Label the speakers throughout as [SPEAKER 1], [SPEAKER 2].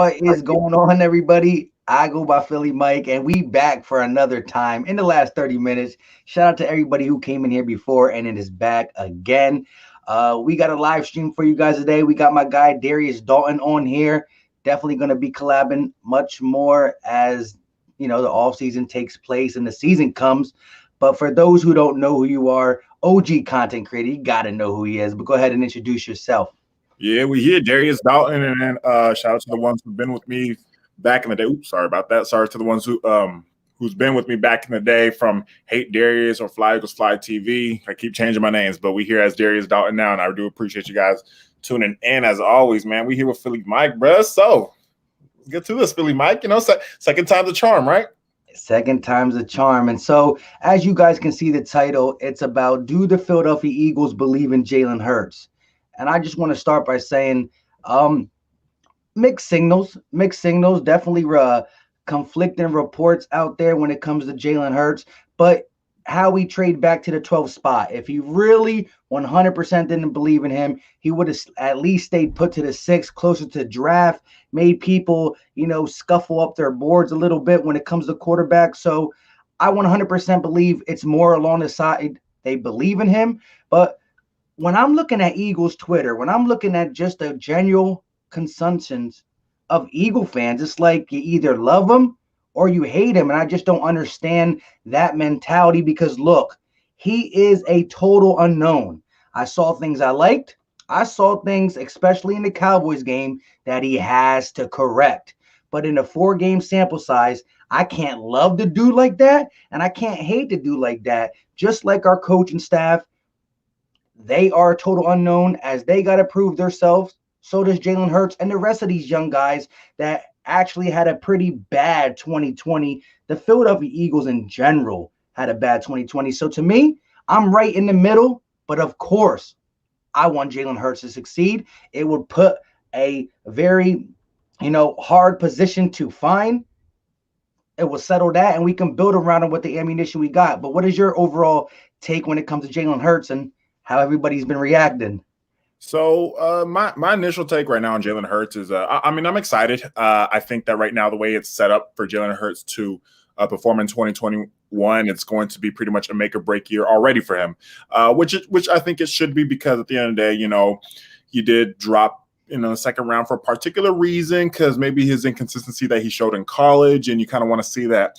[SPEAKER 1] What is going on, everybody? I go by Philly Mike, and we back for another time in the last 30 minutes. Shout out to everybody who came in here before and it is back again. We got a live stream for you guys today. We got my guy Darius Dalton on here. Definitely going to be collabing much more as the off season takes place and the season comes. But for those who don't know who you are, OG content creator, you got to know who he is. But go ahead and introduce yourself.
[SPEAKER 2] Yeah, we here, Darius Dalton, and then shout out to the ones who've been with me back in the day. Oops, sorry about that. Sorry to the ones who's been with me back in the day from Hate Darius or Fly Eagles Fly TV. I keep changing my names, but we here as Darius Dalton now, and I do appreciate you guys tuning in as always, man. We here with Philly Mike, bruh. So let's get to this, Philly Mike. Second time's a charm, right?
[SPEAKER 1] Second time's a charm. And so, as you guys can see the title, it's about, do the Philadelphia Eagles believe in Jalen Hurts? And I just want to start by saying mixed signals, definitely conflicting reports out there when it comes to Jalen Hurts. But how we trade back to the 12th spot, if he really 100% didn't believe in him, he would have at least stayed put to the 6th, closer to draft, made people, scuffle up their boards a little bit when it comes to quarterback. So I 100% believe it's more along the side they believe in him. But when I'm looking at Eagles Twitter, when I'm looking at just the general consumptions of Eagle fans, it's like you either love him or you hate him. And I just don't understand that mentality because, look, he is a total unknown. I saw things I liked. I saw things, especially in the Cowboys game, that he has to correct. But in a 4-game sample size, I can't love the dude like that, and I can't hate the dude like that. Just like our coaching staff, they are a total unknown as they got to prove themselves. So does Jalen Hurts and the rest of these young guys that actually had a pretty bad 2020. The Philadelphia Eagles in general had a bad 2020. So to me, I'm right in the middle. But of course, I want Jalen Hurts to succeed. It would put a very, hard position to find. It will settle that, and we can build around it with the ammunition we got. But what is your overall take when it comes to Jalen Hurts and how everybody's been reacting?
[SPEAKER 2] So my initial take right now on Jalen Hurts is, I'm excited. I think that right now the way it's set up for Jalen Hurts to perform in 2021, it's going to be pretty much a make or break year already for him, which I think it should be because at the end of the day, he did drop in the second round for a particular reason, because maybe his inconsistency that he showed in college, and you kind of want to see that,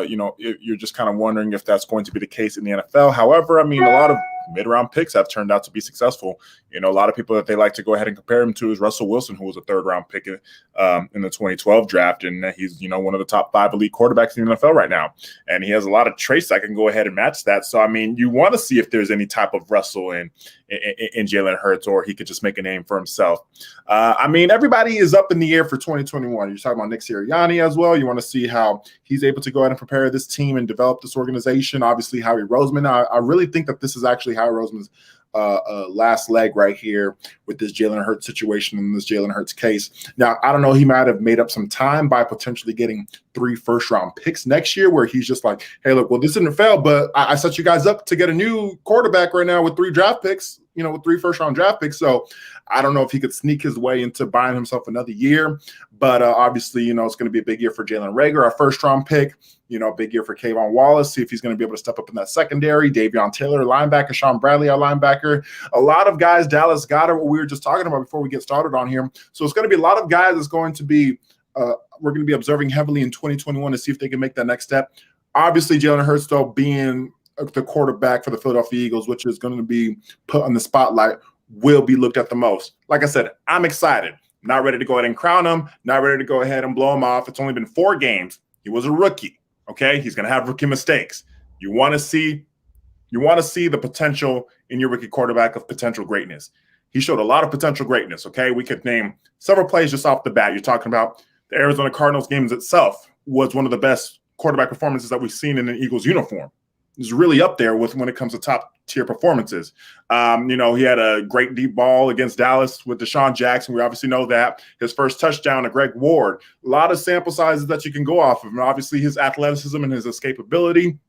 [SPEAKER 2] you're just kind of wondering if that's going to be the case in the NFL. However, a lot of mid-round picks have turned out to be successful. A lot of people that they like to go ahead and compare him to is Russell Wilson, who was a third-round pick in the 2012 draft, and he's one of the top 5 elite quarterbacks in the NFL right now, and he has a lot of traits that can go ahead and match that. So you want to see if there's any type of Russell in Jalen Hurts, or he could just make a name for himself. Everybody is up in the air for 2021. You're talking about Nick Sirianni as well. You want to see how he's able to go ahead and prepare this team and develop this organization. Obviously, Howie Roseman. I really think that this is actually Howie Roseman's last leg right here with this Jalen Hurts situation and this Jalen Hurts case. Now, I don't know, he might have made up some time by potentially getting 3 first-round picks next year, where he's just like, hey, look, well, this didn't fail, but I set you guys up to get a new quarterback right now with 3 draft picks, with 3 first-round draft picks. So I don't know if he could sneak his way into buying himself another year, but obviously, it's going to be a big year for Jalen Reagor, our first-round pick. Big year for Kayvon Wallace. See if he's going to be able to step up in that secondary. Davion Taylor, linebacker. Sean Bradley, our linebacker. A lot of guys. Dallas Goedert, what we were just talking about before we get started on here. So it's going to be a lot of guys that's going to be we're going to be observing heavily in 2021 to see if they can make that next step. Obviously, Jalen Hurts, though, being the quarterback for the Philadelphia Eagles, which is going to be put on the spotlight, will be looked at the most. Like I said, I'm excited. Not ready to go ahead and crown him. Not ready to go ahead and blow him off. It's only been 4 games. He was a rookie. Okay, he's going to have rookie mistakes. You want to see the potential in your rookie quarterback of potential greatness. He showed a lot of potential greatness. Okay, we could name several plays just off the bat. You're talking about the Arizona Cardinals games itself was one of the best quarterback performances that we've seen in an Eagles uniform. It's really up there with when it comes to top tier performances. He had a great deep ball against Dallas with Deshaun Jackson. We obviously know that. His first touchdown to Greg Ward. A lot of sample sizes that you can go off of. And obviously his athleticism and his escapability.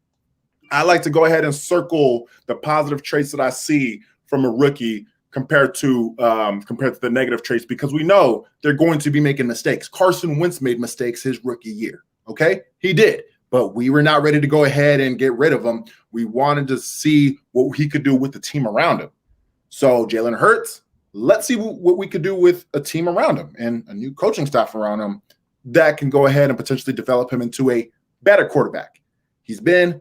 [SPEAKER 2] I like to go ahead and circle the positive traits that I see from a rookie compared to the negative traits, because we know they're going to be making mistakes. Carson Wentz made mistakes his rookie year. Okay, he did, but we were not ready to go ahead and get rid of him. We wanted to see what he could do with the team around him. So Jalen Hurts, let's see what we could do with a team around him and a new coaching staff around him that can go ahead and potentially develop him into a better quarterback. He's been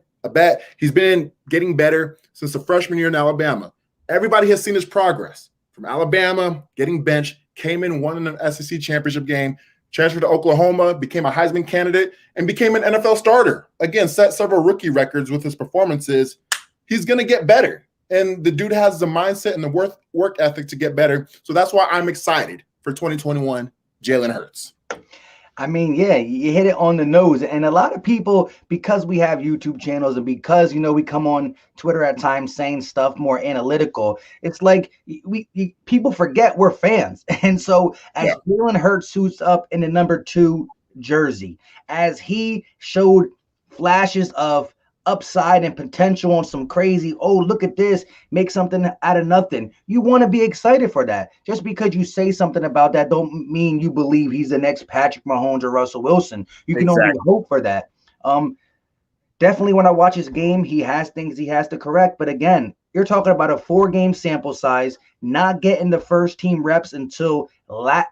[SPEAKER 2] getting better since the freshman year in Alabama. Everybody has seen his progress from Alabama, getting benched, came in, won an SEC championship game, transferred to Oklahoma, became a Heisman candidate, and became an NFL starter. Again, set several rookie records with his performances. He's going to get better. And the dude has the mindset and the work ethic to get better. So that's why I'm excited for 2021 Jalen Hurts.
[SPEAKER 1] I mean, yeah, you hit it on the nose. And a lot of people, because we have YouTube channels and because, we come on Twitter at times saying stuff more analytical, it's like people forget we're fans. And so as Jalen Hurts suits up in the number 2 jersey, as he showed flashes of upside and potential on some crazy, oh, look at this, make something out of nothing. You want to be excited for that. Just because you say something about that don't mean you believe he's the next Patrick Mahomes or Russell Wilson. You can only hope for that. Definitely when I watch his game, he has things he has to correct. But again, you're talking about a 4-game sample size, not getting the first team reps until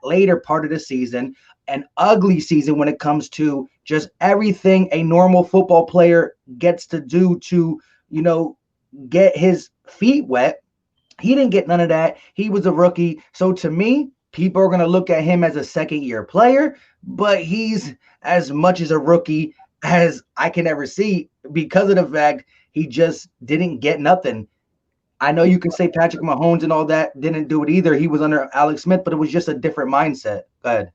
[SPEAKER 1] later part of the season, an ugly season when it comes to just everything a normal football player gets to do to, get his feet wet. He didn't get none of that. He was a rookie. So to me, people are going to look at him as a second-year player, but he's as much as a rookie as I can ever see because of the fact he just didn't get nothing. I know you can say Patrick Mahomes and all that didn't do it either. He was under Alex Smith, but it was just a different mindset. Go ahead.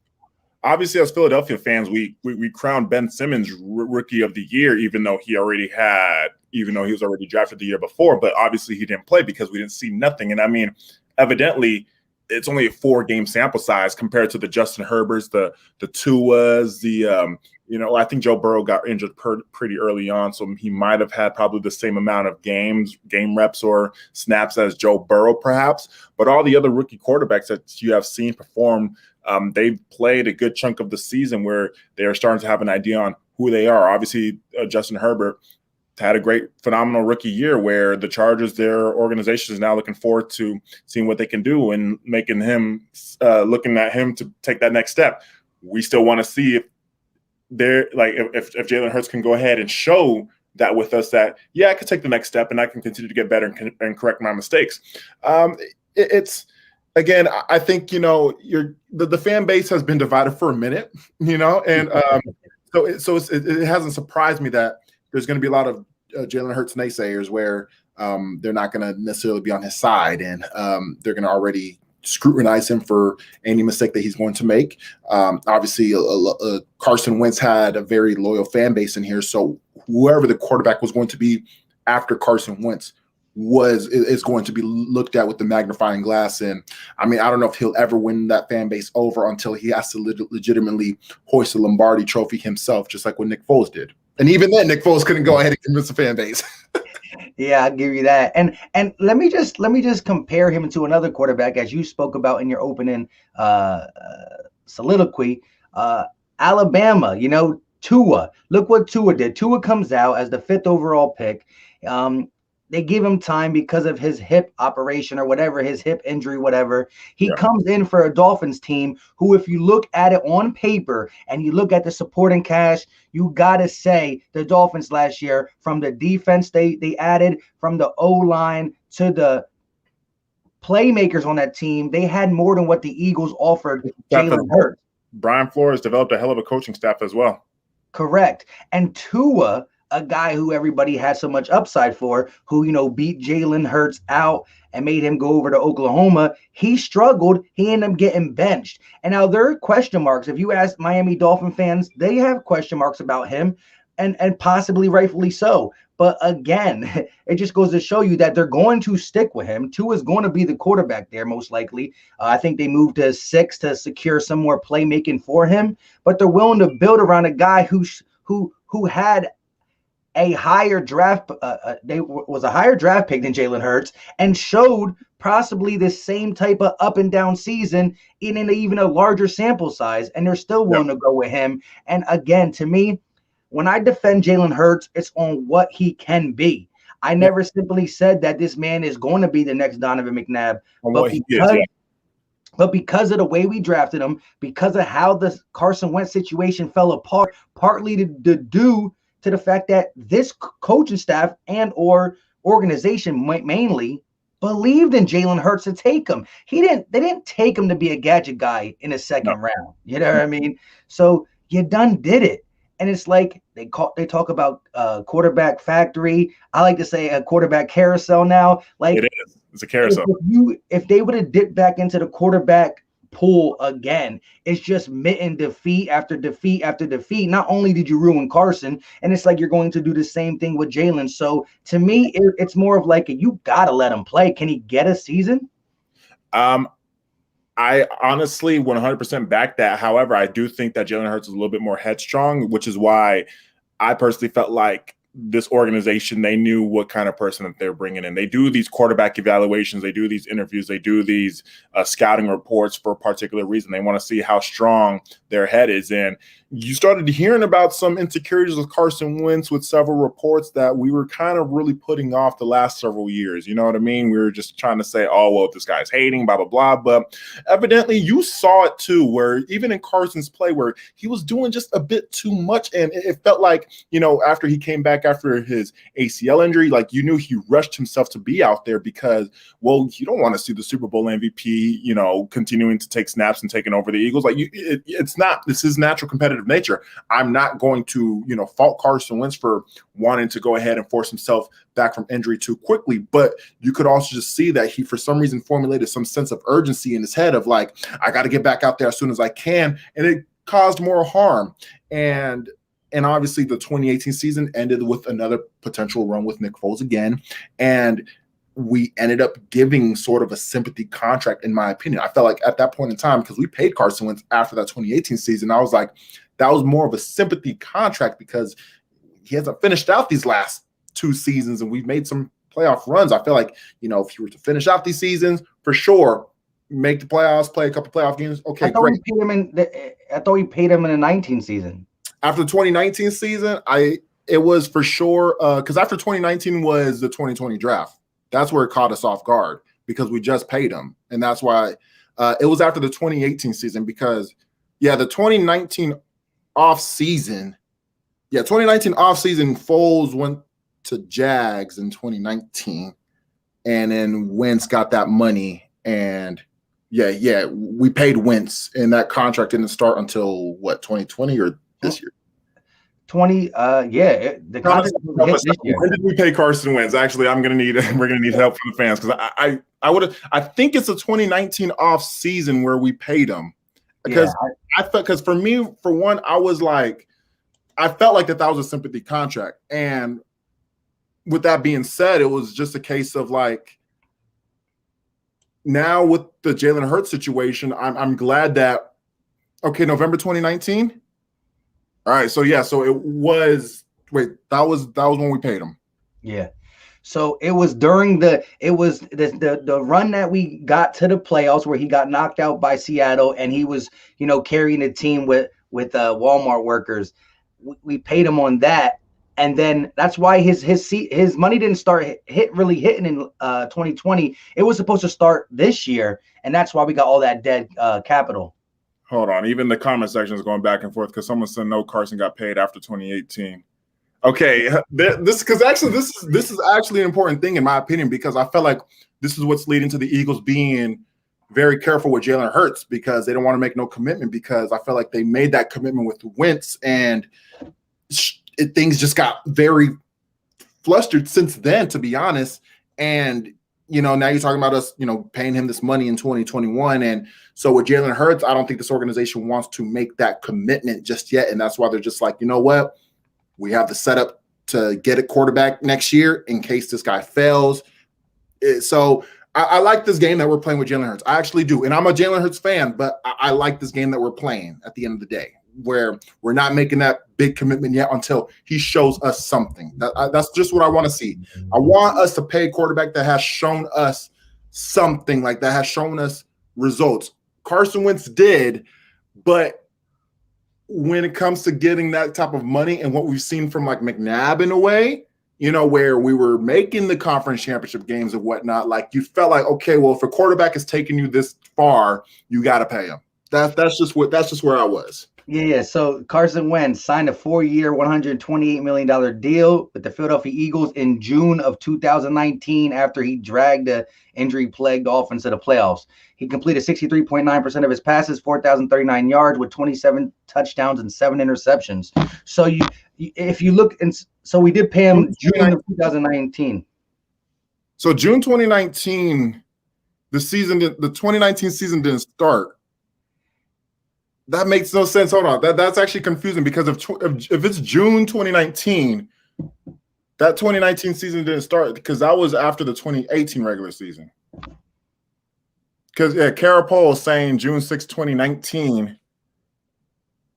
[SPEAKER 2] Obviously, as Philadelphia fans, we crowned Ben Simmons rookie of the year, even though he was already drafted the year before. But obviously, he didn't play because we didn't see nothing. And I mean, evidently, it's only a 4-game sample size compared to the Justin Herberts, the Tuas, I think Joe Burrow got injured pretty early on, so he might have had probably the same amount of game reps or snaps as Joe Burrow, perhaps. But all the other rookie quarterbacks that you have seen perform, they've played a good chunk of the season where they are starting to have an idea on who they are. Obviously, Justin Herbert had a phenomenal rookie year where the Chargers, their organization, is now looking forward to seeing what they can do and making him, looking at him to take that next step. We still want to see if Jalen Hurts can go ahead and show that with us that, I could take the next step and I can continue to get better and correct my mistakes. Again, I think, the fan base has been divided for a minute, and so it hasn't surprised me that there's going to be a lot of Jalen Hurts naysayers where they're not going to necessarily be on his side, and they're going to already scrutinize him for any mistake that he's going to make. Obviously, Carson Wentz had a very loyal fan base in here, so whoever the quarterback was going to be after Carson Wentz is going to be looked at with the magnifying glass. And I mean, I don't know if he'll ever win that fan base over until he has to legitimately hoist a Lombardi trophy himself, just like what Nick Foles did. And even then, Nick Foles couldn't go ahead and convince the fan base.
[SPEAKER 1] Yeah, I'll give you that. And let me just compare him to another quarterback, as you spoke about in your opening soliloquy. Alabama, Tua. Look what Tua did. Tua comes out as the 5th overall pick. They give him time because of his hip operation or whatever, his hip injury, whatever. He comes in for a Dolphins team who, if you look at it on paper and you look at the supporting cast, you got to say the Dolphins last year, from the defense they added, from the O-line to the playmakers on that team, they had more than what the Eagles offered Jalen Hurts.
[SPEAKER 2] Brian Flores developed a hell of a coaching staff as well.
[SPEAKER 1] Correct. And Tua, a guy who everybody had so much upside for, who, beat Jalen Hurts out and made him go over to Oklahoma, he struggled. He ended up getting benched. And now there are question marks. If you ask Miami Dolphin fans, they have question marks about him, and possibly rightfully so. But again, it just goes to show you that they're going to stick with him. Tua is going to be the quarterback there, most likely. I think they moved to 6 to secure some more playmaking for him. But they're willing to build around a guy who had a higher draft, was a higher draft pick than Jalen Hurts, and showed possibly the same type of up and down season in an even a larger sample size, and they're still
[SPEAKER 2] Yep.
[SPEAKER 1] willing to go with him. And again, to me, when I defend Jalen Hurts, it's on what he can be. I
[SPEAKER 2] Yep.
[SPEAKER 1] never simply said that this man is going to be the next Donovan McNabb,
[SPEAKER 2] On
[SPEAKER 1] but
[SPEAKER 2] what he is, yeah.
[SPEAKER 1] because of the way we drafted him, because of how the Carson Wentz situation fell apart, partly to due to the fact that this coaching staff and or organization mainly believed in Jalen Hurts to take him. They didn't take him to be a gadget guy in the
[SPEAKER 2] No.
[SPEAKER 1] second round. You know what I mean? So you done did it. And it's like they talk about quarterback factory. I like to say a quarterback carousel now. Like
[SPEAKER 2] It is. It's a carousel.
[SPEAKER 1] if they would have dipped back into the quarterback pool again, it's just mitten defeat after defeat after defeat. Not only did you ruin Carson, and it's like you're going to do the same thing with Jalen. So to me, it's more of like you gotta let him play. Can he get a season?
[SPEAKER 2] I honestly 100% back that. However, I do think that Jalen Hurts is a little bit more headstrong, which is why I personally felt like this organization, they knew what kind of person that they're bringing in. They do these quarterback evaluations. They do these interviews. They do these scouting reports for a particular reason. They want to see how strong their head is. And you started hearing about some insecurities with Carson Wentz with several reports that we were kind of really putting off the last several years. You know what I mean? We were just trying to say, oh, well, this guy's hating, blah, blah, blah. But evidently you saw it too, where even in Carson's play where he was doing just a bit too much. And it felt like, you know, after he came back after his ACL injury, like you knew he rushed himself to be out there because, well, you don't want to see the Super Bowl MVP, you know, continuing to take snaps and taking over the Eagles. Like it's not, this is natural competitive nature. I'm not going to, you know, fault Carson Wentz for wanting to go ahead and force himself back from injury too quickly. But you could also just see that he, for some reason, formulated some sense of urgency in his head of like, I got to get back out there as soon as I can. And it caused more harm. And obviously the 2018 season ended with another potential run with Nick Foles again. And we ended up giving sort of a sympathy contract, in my opinion. I felt like at that point in time, because we paid Carson Wentz after that 2018 season, I was like, that was more of a sympathy contract because he hasn't finished out these last two seasons and we've made some playoff runs. I feel like, you know, if you were to finish out these seasons, for sure, make the playoffs, play a couple playoff games. Okay, great.
[SPEAKER 1] I thought we paid him in the 19 season.
[SPEAKER 2] After the 2019 season, it was for sure because after 2019 was the 2020 draft. That's where it caught us off guard because we just paid him. And that's why it was after the 2018 season because, yeah, the 2019 offseason, Foles went to Jags in 2019. And then Wentz got that money. And, yeah, we paid Wentz. And that contract didn't start until, what, 2020 or this year?
[SPEAKER 1] 20, the contract
[SPEAKER 2] hit this year. When did we pay Carson Wentz? Actually, we're gonna need help from the fans because I think it's a 2019 off season where we paid him because I felt because for me, for one, I was like, I felt like that was a sympathy contract, and with that being said, it was just a case of like now with the Jalen Hurts situation, I'm glad that November 2019. All right, so it was that was when we paid him.
[SPEAKER 1] Yeah. So it was during the run that we got to the playoffs where he got knocked out by Seattle and he was, you know, carrying the team with Walmart workers. We paid him on that, and then that's why his money didn't start hitting in 2020. It was supposed to start this year, and that's why we got all that dead capital.
[SPEAKER 2] Hold on. Even the comment section is going back and forth because someone said no, Carson got paid after 2018. Okay, this is actually an important thing in my opinion because I felt like this is what's leading to the Eagles being very careful with Jalen Hurts because they don't want to make no commitment because I felt like they made that commitment with Wentz and things just got very flustered since then, to be honest. And you know, now you're talking about us, you know, paying him this money in 2021. And so with Jalen Hurts, I don't think this organization wants to make that commitment just yet. And that's why they're just like, you know what? We have the setup to get a quarterback next year in case this guy fails. So I like this game that we're playing with Jalen Hurts. I actually do. And I'm a Jalen Hurts fan, but I like this game that we're playing at the end of the day, where we're not making that big commitment yet until he shows us something. That's just what I want to see. I want us to pay a quarterback that has shown us something like that has shown us results. Carson Wentz did, but when it comes to getting that type of money and what we've seen from like McNabb in a way, where we were making the conference championship games and whatnot, like you felt like, okay, well, if a quarterback is taking you this far, you got to pay him. That's just where I was.
[SPEAKER 1] Yeah. So Carson Wentz signed a 4-year, $128 million deal with the Philadelphia Eagles in June of 2019 after he dragged the injury-plagued offense to the playoffs. He completed 63.9% of his passes, 4,039 yards with 27 touchdowns and 7 interceptions. So if you look, so we did pay him June of 2019.
[SPEAKER 2] So June 2019, the 2019 season didn't start. That makes no sense. Hold on. That's actually confusing because if it's June 2019, that 2019 season didn't start because that was after the 2018 regular season. Because Carapole is saying June 6, 2019.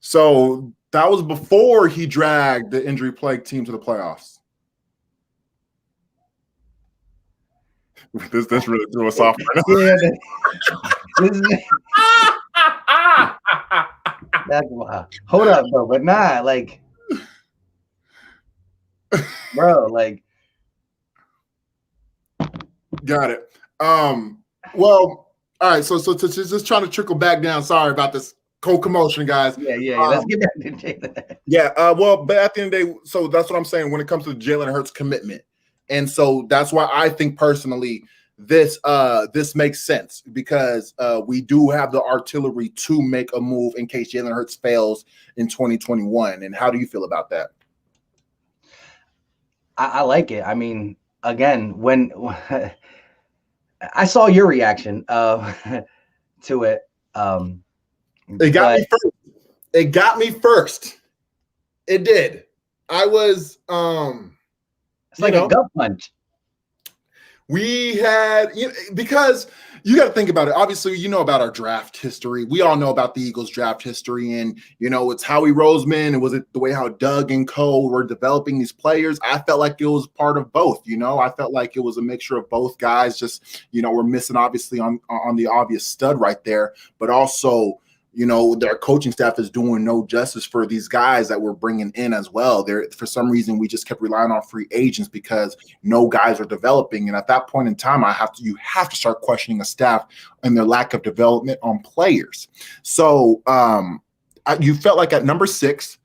[SPEAKER 2] So that was before he dragged the injury-plagued team to the playoffs. This really threw us off.
[SPEAKER 1] Yeah, that's wild. Hold up, though, but nah, like, bro, like,
[SPEAKER 2] got it. Well, all right. So to just trying to trickle back down. Sorry about this co-commotion, guys.
[SPEAKER 1] Yeah. Let's get back to Jalen.
[SPEAKER 2] Yeah. Well, but at the end of the day, so that's what I'm saying when it comes to Jalen Hurts' commitment, and so that's why I think personally this makes sense because we do have the artillery to make a move in case Jalen Hurts fails in 2021. And how do you feel about that?
[SPEAKER 1] I like it. I mean, again, when I saw your reaction to it,
[SPEAKER 2] it got me first. It got me first. It did. I was
[SPEAKER 1] it's like a gut punch.
[SPEAKER 2] We had, because you got to think about it. Obviously, you know about our draft history. We all know about the Eagles draft history, and it's Howie Roseman, and was it the way how Doug and co were developing these players? I felt like it was part of both. I felt like it was a mixture of both guys. Just we're missing obviously on the obvious stud right there, but also their coaching staff is doing no justice for these guys that we're bringing in as well. For some reason, we just kept relying on free agents because no guys are developing. And at that point in time, you have to start questioning a staff and their lack of development on players. So you felt like at number 6,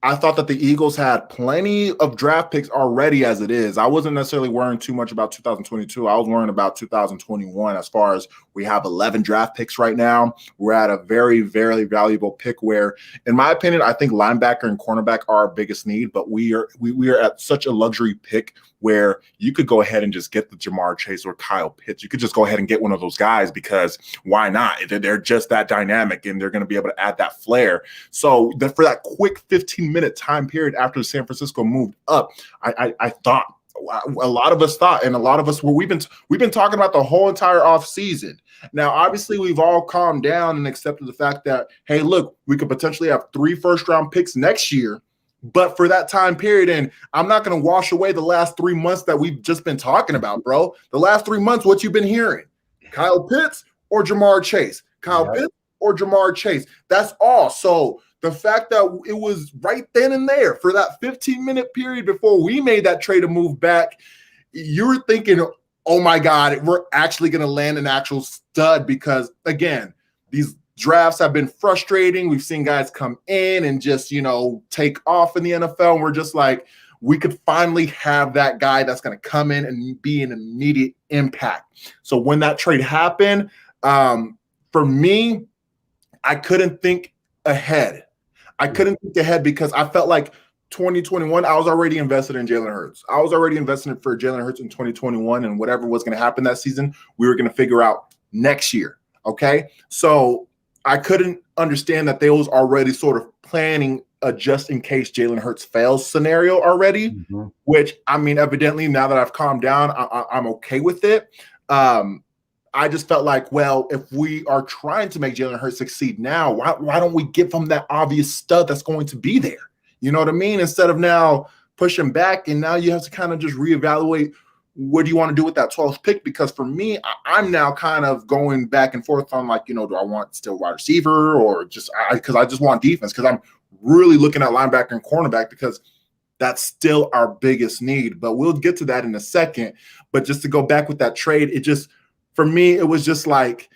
[SPEAKER 2] I thought that the Eagles had plenty of draft picks already as it is. I wasn't necessarily worrying too much about 2022. I was worrying about 2021 as far as we have 11 draft picks right now. We're at a very, very valuable pick where, in my opinion, I think linebacker and cornerback are our biggest need, but we are at such a luxury pick where you could go ahead and just get the Jamar Chase or Kyle Pitts. You could just go ahead and get one of those guys because why not? They're just that dynamic and they're going to be able to add that flair. So for that quick 15-minute time period after San Francisco moved up, I thought, a lot of us thought, and a lot of us we've been talking about the whole entire offseason. Now, obviously, we've all calmed down and accepted the fact that, hey, look, we could potentially have 3 first-round picks next year. But for that time period, and I'm not going to wash away the last 3 months that we've just been talking about, bro. The last 3 months, what you've been hearing, Kyle Pitts or Jamar Chase, Pitts or Jamar Chase. That's all. So the fact that it was right then and there for that 15-minute period before we made that trade to move back, you were thinking, oh my God, we're actually going to land an actual stud because, again, these drafts have been frustrating. We've seen guys come in and just, take off in the NFL. And we're just like, we could finally have that guy that's going to come in and be an immediate impact. So when that trade happened, for me, I couldn't think ahead. Because I felt like 2021, I was already invested in Jalen Hurts. I was already invested for Jalen Hurts in 2021, and whatever was going to happen that season, we were going to figure out next year. Okay. So I couldn't understand that they was already sort of planning a just in case Jalen Hurts fails scenario already, which, I mean, evidently now that I've calmed down, I'm okay with it. I just felt like, well, if we are trying to make Jalen Hurts succeed now, why don't we give him that obvious stud that's going to be there? You know what I mean? Instead of now pushing back, and now you have to kind of just reevaluate what do you want to do with that 12th pick? Because for me, I'm now kind of going back and forth on like, do I want still wide receiver or just because I just want defense, because I'm really looking at linebacker and cornerback because that's still our biggest need. But we'll get to that in a second. But just to go back with that trade, it just, for me, it was just like,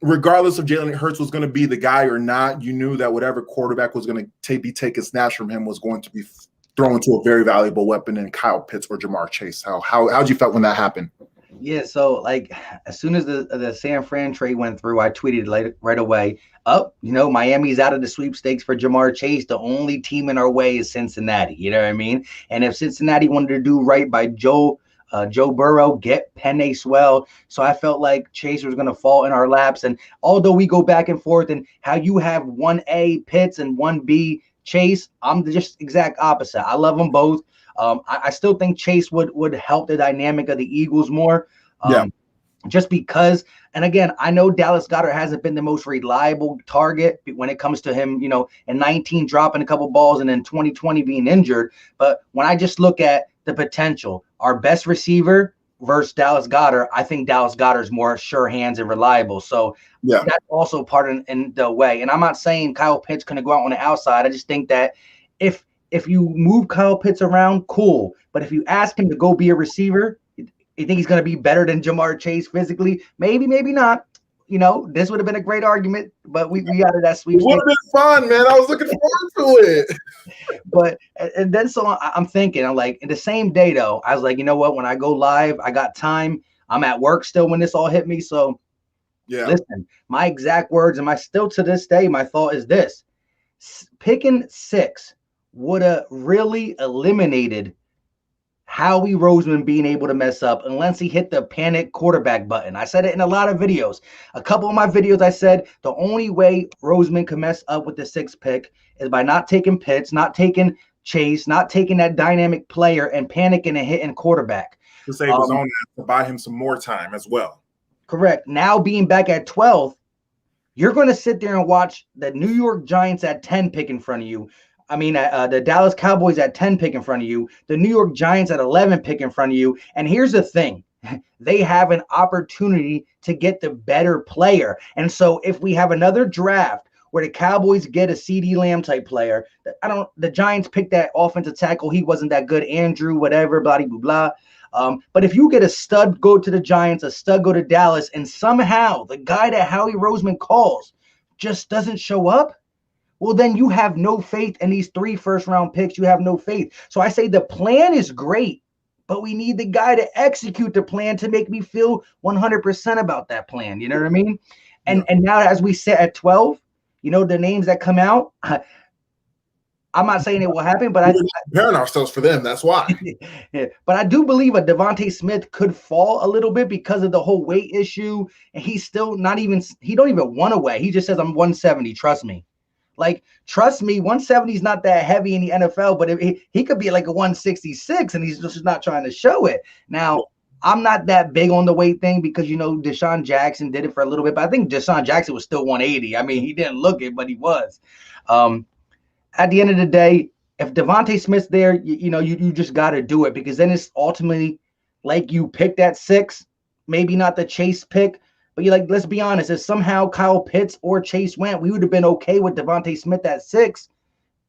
[SPEAKER 2] regardless if Jalen Hurts was going to be the guy or not, you knew that whatever quarterback was going to be taking snaps from him was going to be thrown to a very valuable weapon in Kyle Pitts or Jamar Chase. How'd you felt when that happened?
[SPEAKER 1] Yeah, so like as soon as the San Fran trade went through, I tweeted right away, Miami's out of the sweepstakes for Jamar Chase. The only team in our way is Cincinnati. You know what I mean? And if Cincinnati wanted to do right by Joe Burrow, get Penny Swell. So I felt like Chase was going to fall in our laps. And although we go back and forth and how you have 1A Pitts and 1B Chase, I'm just exact opposite. I love them both. I still think Chase would help the dynamic of the Eagles more. Just because, and again, I know Dallas Goedert hasn't been the most reliable target when it comes to him, in 19 dropping a couple balls and then 2020 being injured. But when I just look at the potential, our best receiver versus Dallas Goedert, I think Dallas Goedert's more sure hands and reliable. So that's also part in the way. And I'm not saying Kyle Pitts going to go out on the outside. I just think that if you move Kyle Pitts around, cool. But if you ask him to go be a receiver, you think he's going to be better than Jamar Chase physically? Maybe, maybe not. This would have been a great argument, but we got it that sweet.
[SPEAKER 2] It would have been fun, man. I was looking forward to it.
[SPEAKER 1] But and then so I'm thinking, I'm like, in the same day though, I was like, you know what? When I go live, I got time. I'm at work still when this all hit me. So listen, my exact words, and still to this day, my thought is this: picking 6 would have really eliminated Howie Roseman being able to mess up unless he hit the panic quarterback button. I said it in a lot of videos. A couple of my videos, I said the only way Roseman can mess up with the 6th pick is by not taking Pitts, not taking Chase, not taking that dynamic player and panicking and hitting quarterback.
[SPEAKER 2] To save his own, to buy him some more time as well.
[SPEAKER 1] Correct. Now being back at 12, you're going to sit there and watch the New York Giants at 10 pick in front of you. I mean, the Dallas Cowboys at 10 pick in front of you, the New York Giants at 11 pick in front of you. And here's the thing. They have an opportunity to get the better player. And so if we have another draft where the Cowboys get a CD Lamb type player, the Giants pick that offensive tackle. He wasn't that good. Andrew, whatever, blah, blah, blah. But if you get a stud go to the Giants, a stud go to Dallas, and somehow the guy that Howie Roseman calls just doesn't show up, well, then you have no faith in these 3 first-round picks. You have no faith. So I say the plan is great, but we need the guy to execute the plan to make me feel 100% about that plan. You know what I mean? And now as we sit at 12, the names that come out, I'm not saying it will happen, but
[SPEAKER 2] we're preparing ourselves for them. That's why.
[SPEAKER 1] But I do believe a Devontae Smith could fall a little bit because of the whole weight issue. And he's still he don't even want to weigh. He just says, I'm 170. Trust me. Like, trust me, 170 is not that heavy in the NFL, but he could be like a 166 and he's just not trying to show it. Now, I'm not that big on the weight thing because, Deshaun Jackson did it for a little bit, but I think Deshaun Jackson was still 180. I mean, he didn't look it, but he was. At the end of the day, if Devontae Smith's there, you just got to do it, because then it's ultimately like you picked at 6, maybe not the Chase pick. But you're like, let's be honest, if somehow Kyle Pitts or Chase went, we would have been okay with Devontae Smith at 6,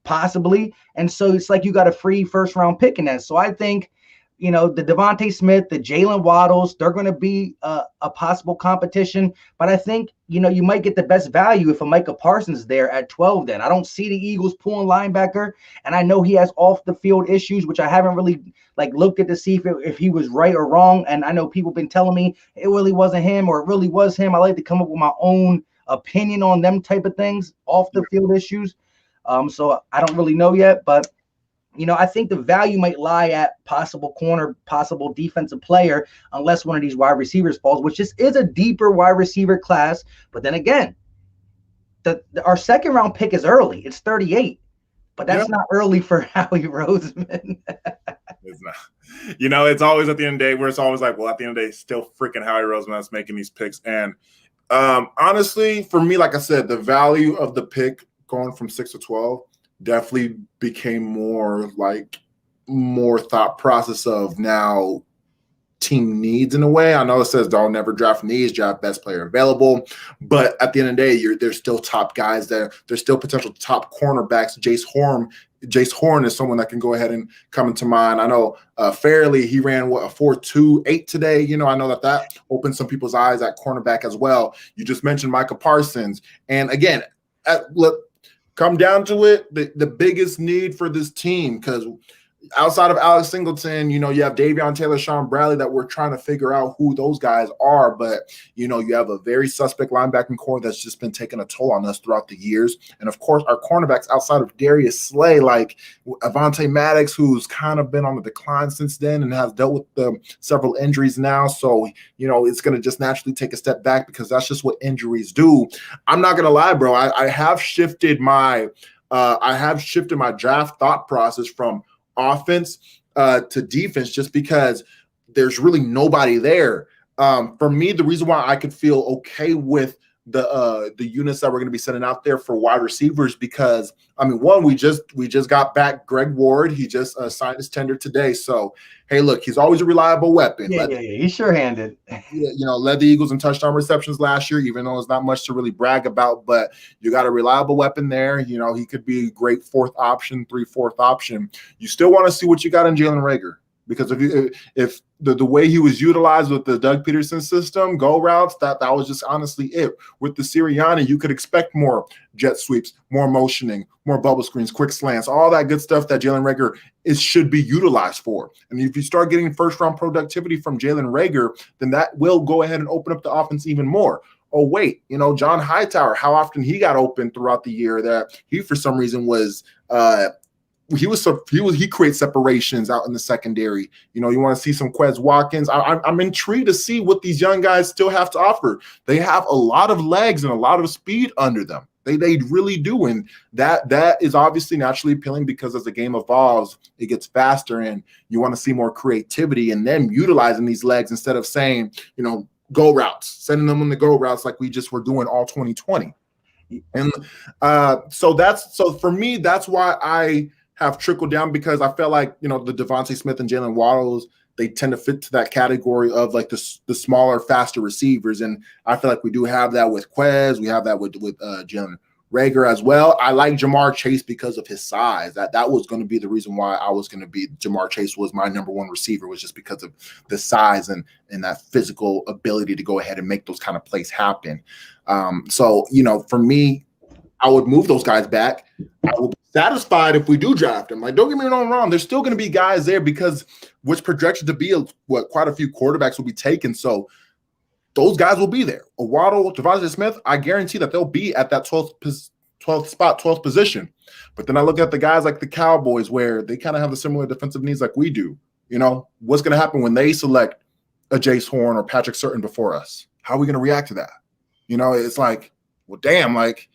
[SPEAKER 1] possibly. And so it's like you got a free first-round pick in that. So I think, the Devontae Smith, the Jalen Waddles, they're going to be a possible competition. But I think, you might get the best value if a Micah Parsons is there at 12 then. I don't see the Eagles pulling linebacker. And I know he has off-the-field issues, which I haven't really looked at to see if he was right or wrong. And I know people have been telling me it really wasn't him or it really was him. I like to come up with my own opinion on them type of things, off-the-field issues. So I don't really know yet, but I think the value might lie at possible corner, possible defensive player, unless one of these wide receivers falls, which just is a deeper wide receiver class. But then again, our second round pick is early. It's 38, but that's not early for Howie Roseman.
[SPEAKER 2] It's not. It's always at the end of the day where it's always like, well, at the end of the day, still freaking Howie Roseman that's making these picks. And honestly, for me, like I said, the value of the pick going from 6 to 12 definitely became more thought process of now team needs in a way. I know it says don't never draft needs, draft best player available, but at the end of the day, there's still top guys there. There's still potential top cornerbacks. Jace Horn is someone that can go ahead and come into mind. I know Fairley, he ran a 4.28 today. I know that opened some people's eyes at cornerback as well. You just mentioned Micah Parsons. And again, look, come down to it, the biggest need for this team, because outside of Alex Singleton, you have Davion Taylor, Sean Bradley, that we're trying to figure out who those guys are. But, you have a very suspect linebacking core that's just been taking a toll on us throughout the years. And, of course, our cornerbacks outside of Darius Slay, like Avonte Maddox, who's kind of been on the decline since then and has dealt with several injuries now. So, it's going to just naturally take a step back because that's just what injuries do. I'm not going to lie, bro. I have shifted my draft thought process from offense to defense just because there's really nobody there. For me, the reason why I could feel okay with the units that we're going to be sending out there for wide receivers, because one, we just got back Greg Ward. He just signed his tender today. So hey, look, he's always a reliable weapon.
[SPEAKER 1] Yeah, he's sure-handed.
[SPEAKER 2] Led the Eagles in touchdown receptions last year, even though it's not much to really brag about. But you got a reliable weapon there. He could be a great fourth option, 3/4 option. You still want to see what you got in Jalen Reagor. Because if the way he was utilized with the Doug Peterson system, go routes, that was just honestly it. With the Sirianni, you could expect more jet sweeps, more motioning, more bubble screens, quick slants, all that good stuff that Jalen Reagor should be utilized for. And if you start getting first-round productivity from Jalen Reagor, then that will go ahead and open up the offense even more. Oh, wait, John Hightower, how often he got open throughout the year that he, for some reason, was he creates separations out in the secondary. You want to see some Quez Watkins. I'm intrigued to see what these young guys still have to offer. They have a lot of legs and a lot of speed under them. They really do, and that is obviously naturally appealing because as the game evolves, it gets faster, and you want to see more creativity and them utilizing these legs instead of saying, go routes, sending them on the go routes like we just were doing all 2020. And so for me, that's why I have trickled down, because I felt like, the Devontae Smith and Jalen Waddles, they tend to fit to that category of like the smaller, faster receivers. And I feel like we do have that with Quez. We have that with Jalen Reagor as well. I like Jamar Chase because of his size. That was going to be the reason why I was going to be Jamar Chase was my number one receiver, was just because of the size and that physical ability to go ahead and make those kind of plays happen. So, for me, I would move those guys back. I will be satisfied if we do draft them. Like, don't get me wrong. There's still going to be guys there because which projected to be quite a few quarterbacks will be taken. So those guys will be there. A Waddle, Devontae Smith, I guarantee that they'll be at that 12th spot, 12th position. But then I look at the guys like the Cowboys, where they kind of have the similar defensive needs like we do. What's going to happen when they select a Jace Horn or Patrick Surtain before us? How are we going to react to that? It's like, well, damn, like,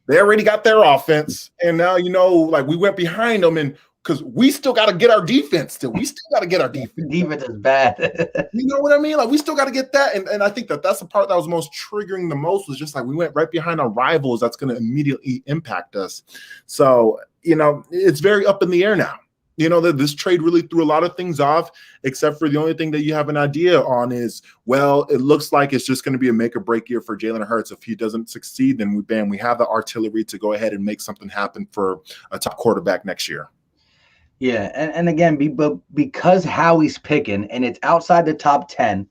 [SPEAKER 2] they already got their offense, and now, we went behind them, and because we still got to get our defense still. We still got to get our defense.
[SPEAKER 1] Defense is bad.
[SPEAKER 2] You know what I mean? Like, we still got to get that, and I think that's the part that was most triggering the most, was just like we went right behind our rivals. That's going to immediately impact us. So, it's very up in the air now. That this trade really threw a lot of things off, except for the only thing that you have an idea on is, well, it looks like it's just going to be a make or break year for Jalen Hurts. If he doesn't succeed, then we have the artillery to go ahead and make something happen for a top quarterback next year.
[SPEAKER 1] Yeah, and again, because Howie's picking and it's outside the top 10,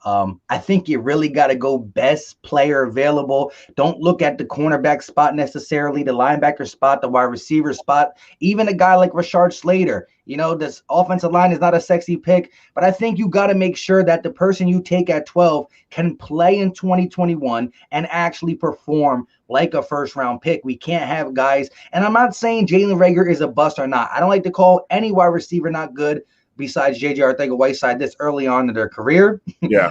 [SPEAKER 1] I think you really got to go best player available. Don't look at the cornerback spot necessarily, the linebacker spot, the wide receiver spot, even a guy like Rashard Slater. This offensive line is not a sexy pick, but I think you got to make sure that the person you take at 12 can play in 2021 and actually perform like a first-round pick. We can't have guys, and I'm not saying Jalen Reagor is a bust or not. I don't like to call any wide receiver not good besides J.J. Arcega-Whiteside this early on in their career.
[SPEAKER 2] Yeah.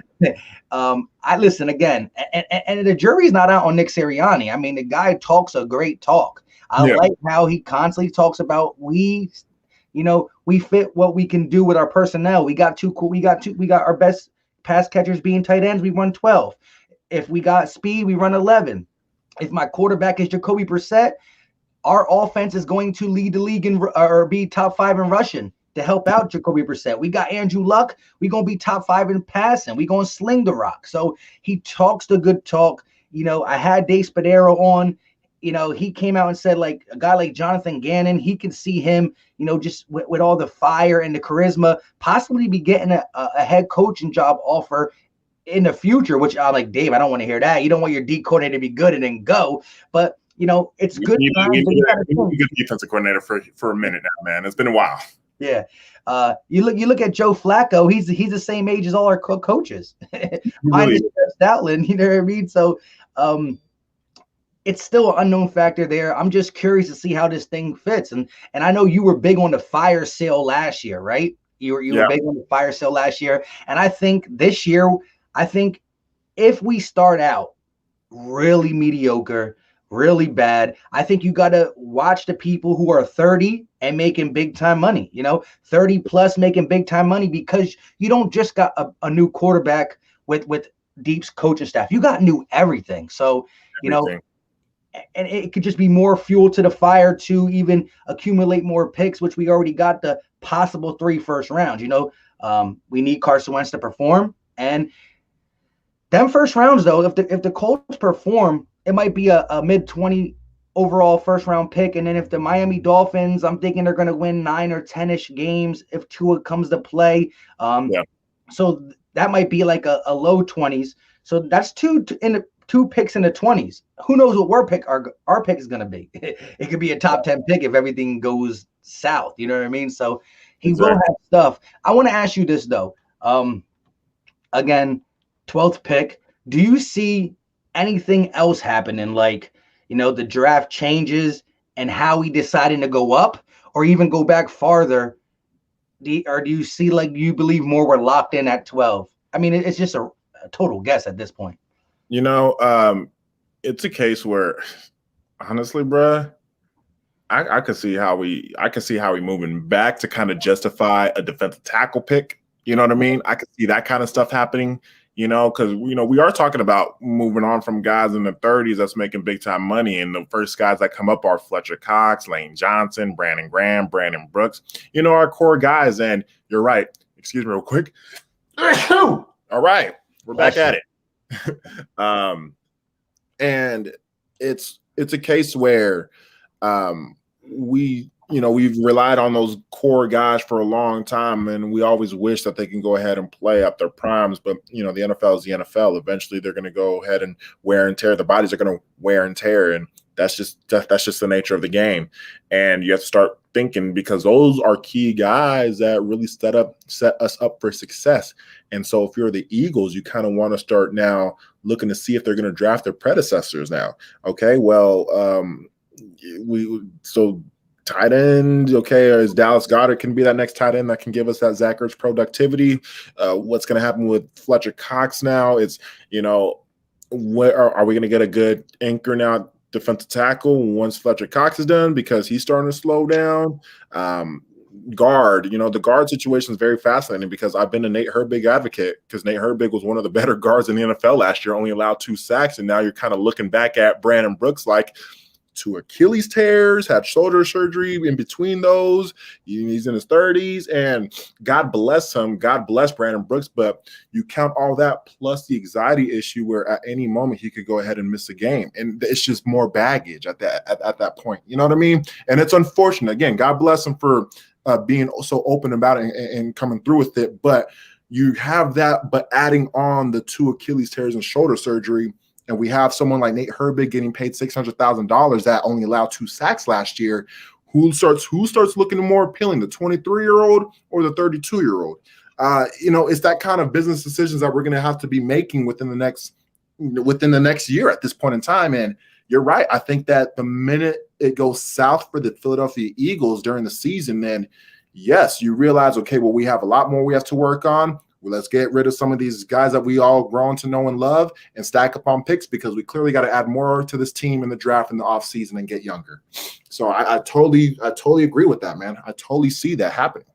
[SPEAKER 1] I listen again, and the jury's not out on Nick Sirianni. I mean, the guy talks a great talk. I like how he constantly talks about we fit what we can do with our personnel. We got our best pass catchers being tight ends. We run 12. If we got speed, we run 11. If my quarterback is Jacoby Brissett, our offense is going to lead the league or be top 5 in rushing. to help out Jacoby Brissett. We got Andrew Luck. We're going to be top 5 in passing. We're going to sling the rock. So he talks the good talk. I had Dave Spadero on. He came out and said, like, a guy like Jonathan Gannon, he can see him, just with all the fire and the charisma, possibly be getting a head coaching job offer in the future, which I'm like, Dave, I don't want to hear that. You don't want your D coordinator to be good and then go. But, it's good.
[SPEAKER 2] You need a good defensive coordinator for a minute now, man. It's been a while.
[SPEAKER 1] Yeah. You look at Joe Flacco. He's the same age as all our coaches. Minus Stoutland, you know what I mean? So it's still an unknown factor there. I'm just curious to see how this thing fits. And I know you were big on the fire sale last year, right? You were big on the fire sale last year. And I think this year, if we start out really mediocre, really bad, I think you got to watch the people who are 30 and making big time money, 30 plus making big time money, because you don't just got a new quarterback with Deep's coaching staff. You got new everything. So, and it could just be more fuel to the fire to even accumulate more picks, which we already got the possible 3 first rounds. We need Carson Wentz to perform, and them first rounds, though, if the Colts perform, it might be a mid-20 overall first-round pick. And then if the Miami Dolphins, I'm thinking they're going to win 9 or 10-ish games if Tua comes to play. So that might be like a low 20s. So that's two picks in the 20s. Who knows what our pick is going to be? It could be a top 10 pick if everything goes south. You know what I mean? So he will have stuff. I want to ask you this, though. Again, 12th pick. Do you see anything else happening, like, the draft changes and how we deciding to go up or even go back farther? Or do you see, like, you believe more we're locked in at 12? I mean, it's just a total guess at this point.
[SPEAKER 2] It's a case where, honestly, bruh, I could see how we moving back to kind of justify a defensive tackle pick. You know what I mean? I could see that kind of stuff happening. Because, we are talking about moving on from guys in the 30s that's making big time money. And the first guys that come up are Fletcher Cox, Lane Johnson, Brandon Graham, Brandon Brooks, our core guys. And you're right. Excuse me real quick. All right. We're back at it. And it's a case where we've relied on those core guys for a long time, and we always wish that they can go ahead and play up their primes. But, the NFL is the NFL. Eventually, they're going to go ahead and wear and tear. The bodies are going to wear and tear, and that's just the nature of the game. And you have to start thinking, because those are key guys that really set us up for success. And so if you're the Eagles, you kind of want to start now looking to see if they're going to draft their predecessors now. Okay, well, tight end, okay, or is Dallas Goedert can be that next tight end that can give us that Zach Ertz productivity. What's going to happen with Fletcher Cox now? It's, where are we going to get a good anchor now, defensive tackle, once Fletcher Cox is done, because he's starting to slow down? Guard, the guard situation is very fascinating, because I've been a Nate Herbig advocate, because Nate Herbig was one of the better guards in the NFL last year, only allowed 2 sacks, and now you're kind of looking back at Brandon Brooks like 2 Achilles tears, had shoulder surgery in between those. He's in his 30s, and God bless him. God bless Brandon Brooks. But you count all that plus the anxiety issue where at any moment he could go ahead and miss a game. And it's just more baggage at that point. You know what I mean? And it's unfortunate. Again, God bless him for being so open about it and coming through with it. But you have that, but adding on the 2 Achilles tears and shoulder surgery, and we have someone like Nate Herbig getting paid $600,000 that only allowed 2 sacks last year. Who starts looking more appealing, the 23-year-old or the 32-year-old? It's that kind of business decisions that we're going to have to be making within the next year at this point in time. And you're right. I think that the minute it goes south for the Philadelphia Eagles during the season, then yes, you realize, okay, well, we have a lot more we have to work on. Well, let's get rid of some of these guys that we all grown to know and love and stack up on picks, because we clearly got to add more to this team in the draft in the offseason and get younger. So I totally agree with that, man. I totally see that happening.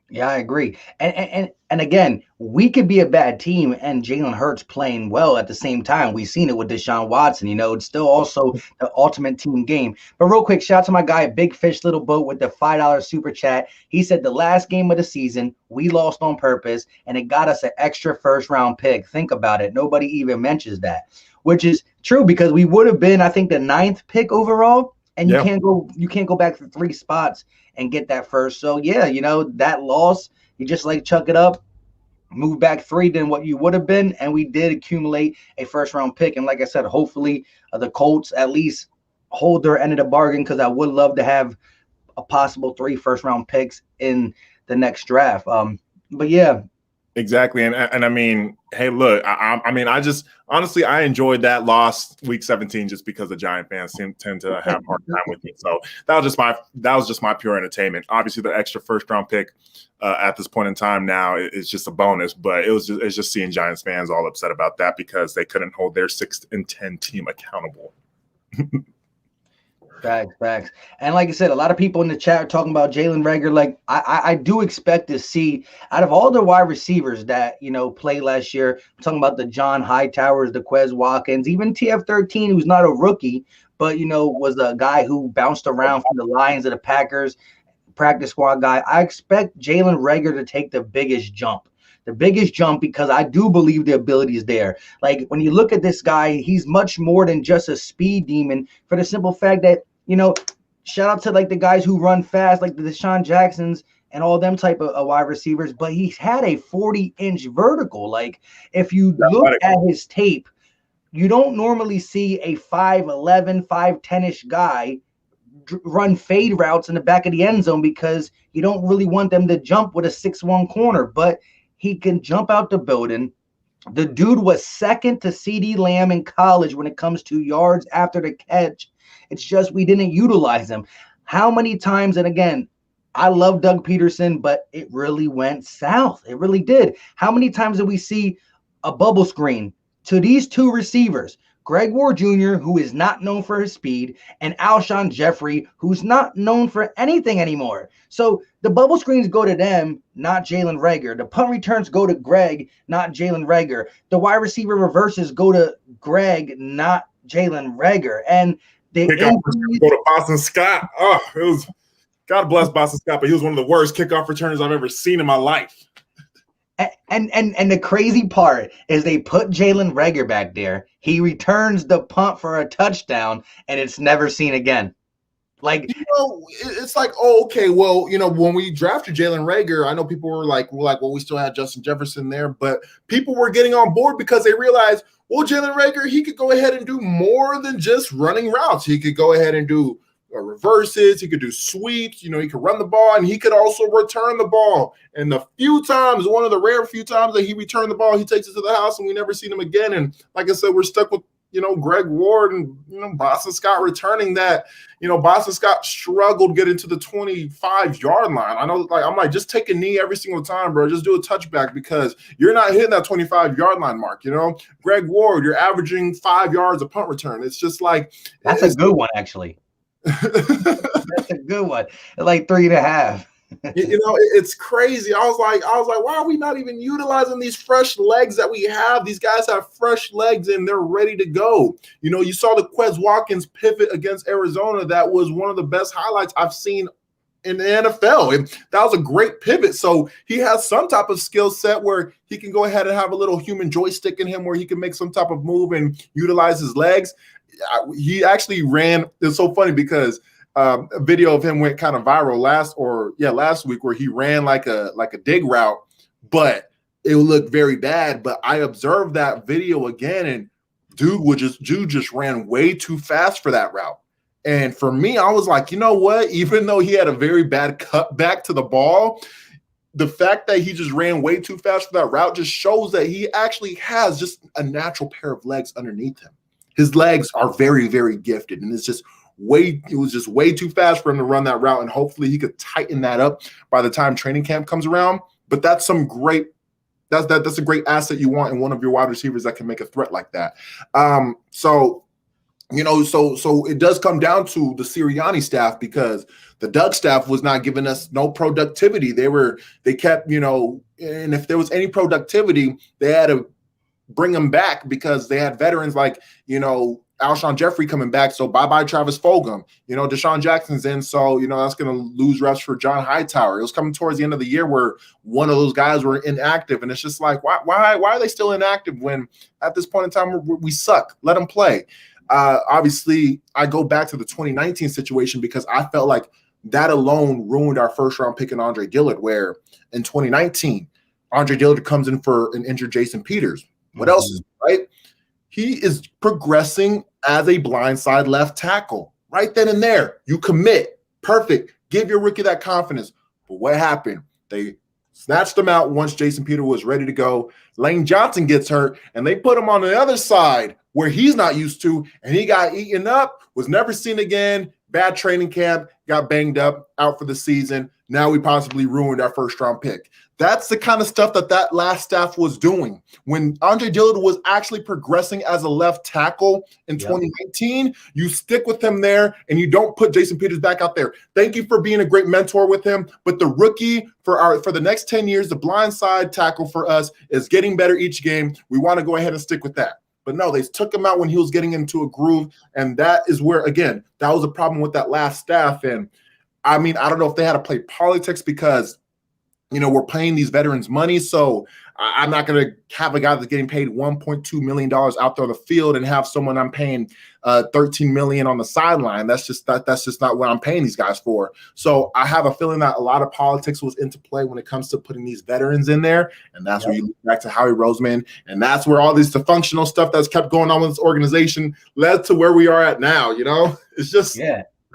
[SPEAKER 1] Yeah, I agree. And again, we could be a bad team and Jalen Hurts playing well at the same time. We've seen it with Deshaun Watson. It's still also the ultimate team game. But real quick, shout out to my guy, Big Fish Little Boat, with the $5 super chat. He said the last game of the season, we lost on purpose, and it got us an extra first round pick. Think about it. Nobody even mentions that, which is true because we would have been, I think, the ninth pick overall. And
[SPEAKER 2] Yeah.
[SPEAKER 1] you can't go back to three spots and get that first. So yeah, that loss, you just like chuck it up, move back three than what you would have been, and we did accumulate a first round pick. And like I said, hopefully the Colts at least hold their end of the bargain, because I would love to have a possible 3 first round picks in the next draft. But yeah.
[SPEAKER 2] Exactly, and I mean, hey, look, I mean, I just honestly I enjoyed that loss week 17 just because the Giant fans tend to have a hard time with it. So that was just my pure entertainment. Obviously, the extra first round pick at this point in time now is just a bonus, but it's just seeing Giants fans all upset about that because they couldn't hold their 6-10 team accountable.
[SPEAKER 1] Facts. And like I said, a lot of people in the chat are talking about Jalen Reagor. Like, I do expect to see, out of all the wide receivers that, played last year, I'm talking about the John Hightowers, the Quez Watkins, even TF13, who's not a rookie, but, was a guy who bounced around from the Lions to the Packers, practice squad guy. I expect Jalen Reagor to take the biggest jump. Because I do believe the ability is there. Like, when you look at this guy, he's much more than just a speed demon, for the simple fact that, shout out to like the guys who run fast, like the Deshaun Jacksons and all them type of wide receivers, but he's had a 40-inch vertical. Like, if you look at his tape, you don't normally see a 5'11, 5'10-ish guy run fade routes in the back of the end zone, because you don't really want them to jump with a 6'1 corner, but he can jump out the building. The dude was second to CeeDee Lamb in college when it comes to yards after the catch. It's just we didn't utilize him. How many times, and again, I love Doug Peterson, but it really went south. It really did. How many times did we see a bubble screen to these two receivers, Greg Ward Jr., who is not known for his speed, and Alshon Jeffrey, who's not known for anything anymore? So the bubble screens go to them, not Jalen Reagor. The punt returns go to Greg, not Jalen Reagor. The wide receiver reverses go to Greg, not Jalen Reagor. And the
[SPEAKER 2] kickoff go to Boston Scott. Oh, it was, God bless Boston Scott, but he was one of the worst kickoff returners I've ever seen in my life.
[SPEAKER 1] And the crazy part is they put Jalen Reagor back there. He returns the punt for a touchdown, and it's never seen again. Like,
[SPEAKER 3] it's like, oh, okay, well, when we drafted Jalen Reagor, I know people were like, well, we still had Justin Jefferson there, but people were getting on board because they realized, well, Jalen Reagor, he could go ahead and do more than just running routes. He could go ahead and do reverses. He could do sweeps. He could run the ball, and he could also return the ball. And one of the rare few times that he returned the ball, he takes it to the house, and we never seen him again. And like I said, we're stuck with Greg Ward and Boston Scott returning that. Boston Scott struggled getting to the 25-yard line. I know, I'm like, just take a knee every single time, bro. Just do a touchback, because you're not hitting that 25-yard line mark. Greg Ward, you're averaging 5 yards a punt return. It's just like,
[SPEAKER 1] that's a good one, actually. That's a good one. Like 3.5.
[SPEAKER 3] It's crazy. I was like, why are we not even utilizing these fresh legs that we have? These guys have fresh legs and they're ready to go. You saw the Quez Watkins pivot against Arizona. That was one of the best highlights I've seen in the NFL. And that was a great pivot. So he has some type of skill set where he can go ahead and have a little human joystick in him where he can make some type of move and utilize his legs. He actually ran. It's so funny because a video of him went kind of viral last week, where he ran like a dig route, but it looked very bad. But I observed that video again, and dude just ran way too fast for that route. And for me, I was like, you know what? Even though he had a very bad cut back to the ball, the fact that he just ran way too fast for that route just shows that he actually has just a natural pair of legs underneath him. His legs are very, very gifted, and it was just way too fast for him to run that route, and hopefully he could tighten that up by the time training camp comes around. But that's a great asset you want in one of your wide receivers that can make a threat like that. So So it does come down to the Sirianni staff, because the Doug staff was not giving us no productivity. They kept, and if there was any productivity, they had to bring them back because they had veterans like, Alshon Jeffrey coming back. So bye-bye Travis Fulgham. Deshaun Jackson's in. So, that's going to lose reps for John Hightower. It was coming towards the end of the year where one of those guys were inactive. And it's just like, why are they still inactive when at this point in time we suck? Let them play. Obviously, I go back to the 2019 situation because I felt like that alone ruined our first-round pick in Andre Dillard, where in 2019, Andre Dillard comes in for an injured Jason Peters. What else is right? He is progressing as a blindside left tackle. Right then and there, you commit. Perfect. Give your rookie that confidence. But what happened? They snatched him out once Jason Peters was ready to go. Lane Johnson gets hurt, and they put him on the other side where he's not used to, and he got eaten up, was never seen again. Bad training camp, got banged up, out for the season. Now we possibly ruined our first-round pick. That's the kind of stuff that last staff was doing. When Andre Dillard was actually progressing as a left tackle in 2019, you stick with him there and you don't put Jason Peters back out there. Thank you for being a great mentor with him, but the rookie for the next 10 years, the blindside tackle for us is getting better each game. We want to go ahead and stick with that. But no, they took him out when he was getting into a groove, and that is where, again, that was a problem with that last staff. And I mean, I don't know if they had to play politics because we're paying these veterans money. So I'm not going to have a guy that's getting paid $1.2 million out there on the field and have someone I'm paying $13 million on the sideline. That's just not what I'm paying these guys for. So I have a feeling that a lot of politics was into play when it comes to putting these veterans in there. And that's where you look back to Howie Roseman. And that's where all this dysfunctional stuff that's kept going on with this organization led to where we are at now. It's just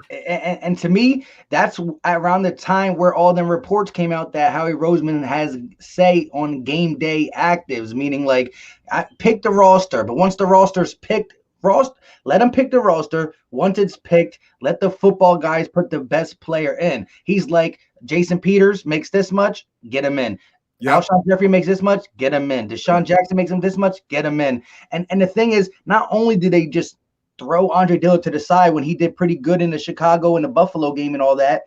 [SPEAKER 1] And to me, that's around the time where all them reports came out that Howie Roseman has say on game day actives, meaning like I pick the roster, but once the roster's picked, let them pick the roster. Once it's picked, let the football guys put the best player in. He's like, Jason Peters makes this much, get him in. Alshon Jeffrey makes this much, get him in. Deshaun Jackson makes him this much, get him in. And the thing is, not only do they just throw Andre Dillard to the side when he did pretty good in the Chicago and the Buffalo game and all that,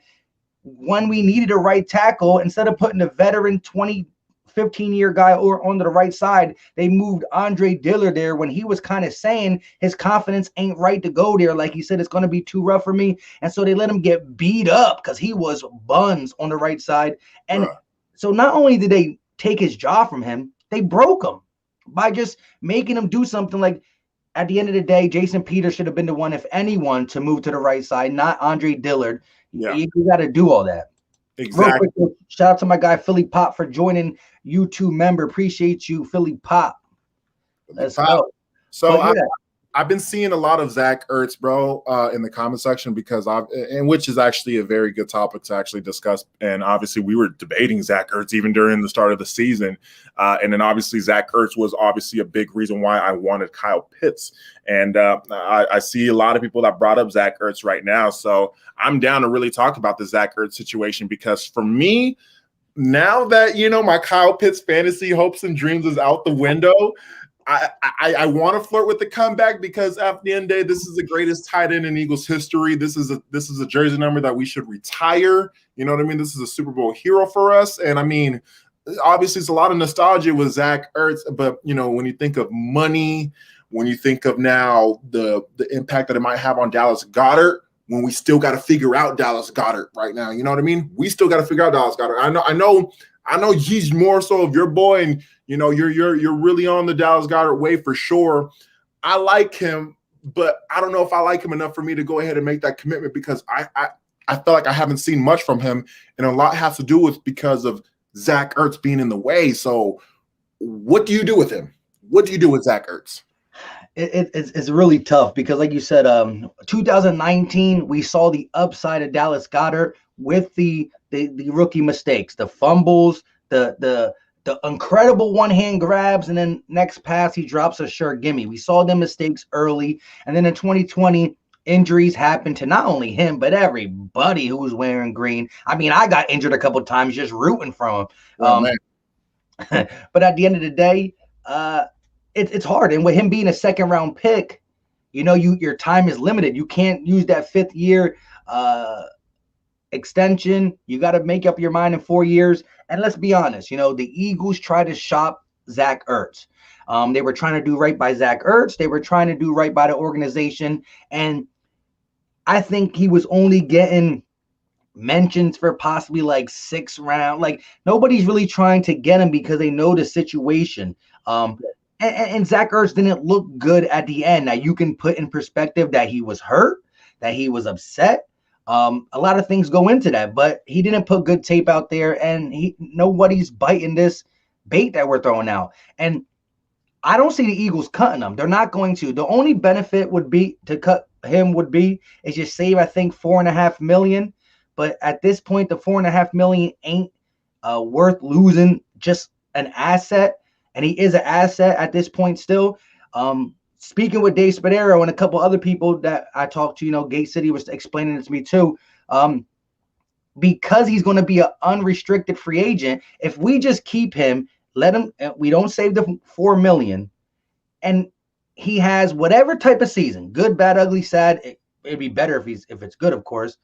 [SPEAKER 1] when we needed a right tackle, instead of putting a veteran 15-year guy onto the right side, they moved Andre Dillard there when he was kind of saying his confidence ain't right to go there. Like he said, it's going to be too rough for me. And so they let him get beat up because he was buns on the right side. And so not only did they take his job from him, they broke him by just making him do something like, at the end of the day, Jason Peters should have been the one, if anyone, to move to the right side, not Andre Dillard. You got to do all that.
[SPEAKER 2] Exactly.
[SPEAKER 1] Real quick, shout out to my guy Philly Pop for joining YouTube member. Appreciate you, Philly Pop. Let's go.
[SPEAKER 3] So I've been seeing a lot of Zach Ertz, bro, in the comment section which is actually a very good topic to actually discuss. And obviously, we were debating Zach Ertz even during the start of the season. And then obviously, Zach Ertz was obviously a big reason why I wanted Kyle Pitts. And I see a lot of people that brought up Zach Ertz right now. So I'm down to really talk about the Zach Ertz situation, because for me, now that, my Kyle Pitts fantasy hopes and dreams is out the window, I want to flirt with the comeback, because at the end of the day, this is the greatest tight end in Eagles history. This is a jersey number that we should retire. You know what I mean? This is a Super Bowl hero for us. And I mean, obviously it's a lot of nostalgia with Zach Ertz, but when you think of money, when you think of now the impact that it might have on Dallas Goedert, when we still got to figure out Dallas Goedert right now, you know what I mean? We still got to figure out Dallas Goedert. I know he's more so of your boy, and you're really on the Dallas Goedert way for sure. I like him, but I don't know if I like him enough for me to go ahead and make that commitment, because I feel like I haven't seen much from him, and a lot has to do with because of Zach Ertz being in the way. So what do you do with him? What do you do with Zach Ertz?
[SPEAKER 1] It's really tough because, like you said, 2019, we saw the upside of Dallas Goedert with the rookie mistakes, the fumbles, the incredible one-hand grabs, and then next pass he drops a sure gimme. We saw them mistakes early, and then in 2020, injuries happened to not only him but everybody who was wearing green. I mean, I got injured a couple times just rooting for him. But at the end of the day, it's hard. And with him being a second-round pick, your time is limited. You can't use that 5th year extension. You got to make up your mind in 4 years. And let's be honest, the Eagles tried to shop Zach Ertz. They were trying to do right by Zach Ertz. They were trying to do right by the organization. And I think he was only getting mentions for possibly like 6th round. Like, nobody's really trying to get him because they know the situation. And Zach Ertz didn't look good at the end. Now, you can put in perspective that he was hurt, that he was upset. A lot of things go into that, but he didn't put good tape out there, and nobody's biting this bait that we're throwing out. And I don't see the Eagles cutting him. They're not going to. The only benefit would be to cut him is just save, I think, $4.5 million. But at this point, the $4.5 million ain't worth losing just an asset. And he is an asset at this point still. Speaking with Dave Spadaro and a couple other people that I talked to, Gate City was explaining it to me too. Because he's going to be an unrestricted free agent, if we just keep him, we don't save the $4 million, and he has whatever type of season, good, bad, ugly, sad. It'd be better if it's good, of course.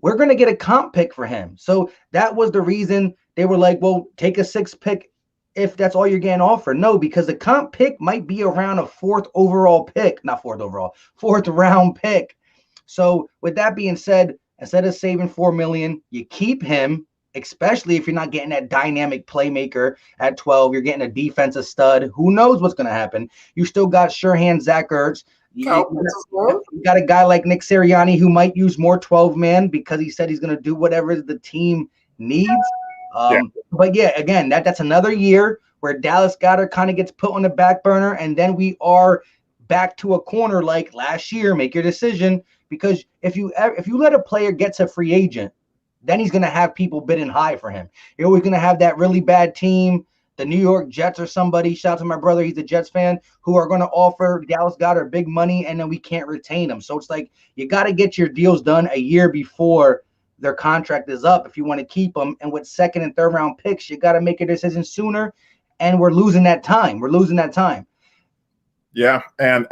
[SPEAKER 1] We're going to get a comp pick for him. So that was the reason they were like, well, take a 6th pick if that's all you're getting offered. No, because the comp pick might be around a 4th overall pick, not 4th overall, 4th round pick. So with that being said, instead of saving $4 million, you keep him, especially if you're not getting that dynamic playmaker at 12. You're getting a defensive stud. Who knows what's going to happen? You still got sure-hand Zach Ertz. You got a guy like Nick Sirianni who might use more 12-man because he said he's going to do whatever the team needs. But yeah, again, that's another year where Dallas Goedert kind of gets put on the back burner, and then we are back to a corner like last year. Make your decision, because if you let a player get to free agent, then he's going to have people bidding high for him. You're always going to have that really bad team, the New York Jets or somebody, shout out to my brother, he's a Jets fan, who are going to offer Dallas Goedert big money, and then we can't retain him. So it's like you got to get your deals done a year before their contract is up if you want to keep them. And with 2nd and 3rd round picks, you got to make a decision sooner, and we're losing that time.
[SPEAKER 2] Yeah, and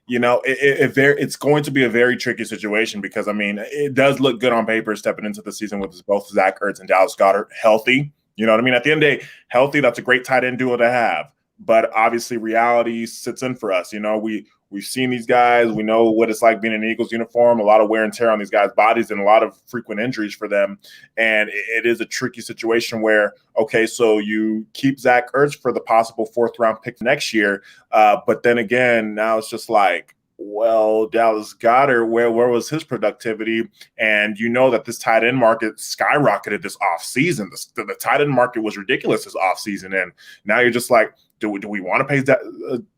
[SPEAKER 2] it's going to be a very tricky situation because, it does look good on paper stepping into the season with both Zach Ertz and Dallas Goedert healthy. You know what I mean? At the end of the day, healthy, that's a great tight end duo to have. But obviously reality sits in for us. We've seen these guys. We know what it's like being in an Eagles uniform, a lot of wear and tear on these guys' bodies and a lot of frequent injuries for them. And it is a tricky situation where, okay, so you keep Zach Ertz for the possible 4th round pick next year. But then again, now it's just like, well, Dallas Goedert, where was his productivity? And that this tight end market skyrocketed this offseason. The tight end market was ridiculous this offseason. And now you're just like, do we want to pay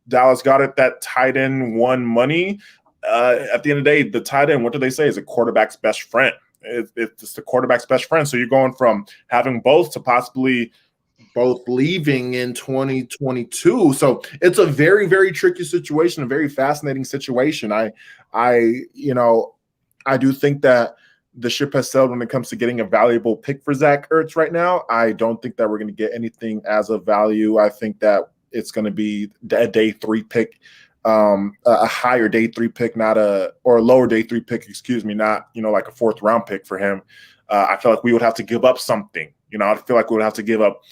[SPEAKER 2] Dallas Goedert that tight end one money? At the end of the day, the tight end, what do they say, is a quarterback's best friend. It's the quarterback's best friend. So you're going from having both to possibly
[SPEAKER 3] both leaving in 2022. So it's a very, very tricky situation, a very fascinating situation. I do think that the ship has sailed when it comes to getting a valuable pick for Zach Ertz right now. I don't think that we're going to get anything as of value. I think that it's going to be a day 3 pick, a higher day 3 pick, or a lower day 3 pick, not, like a 4th round pick for him. I feel like we would have to give up something. I feel like we would have to give up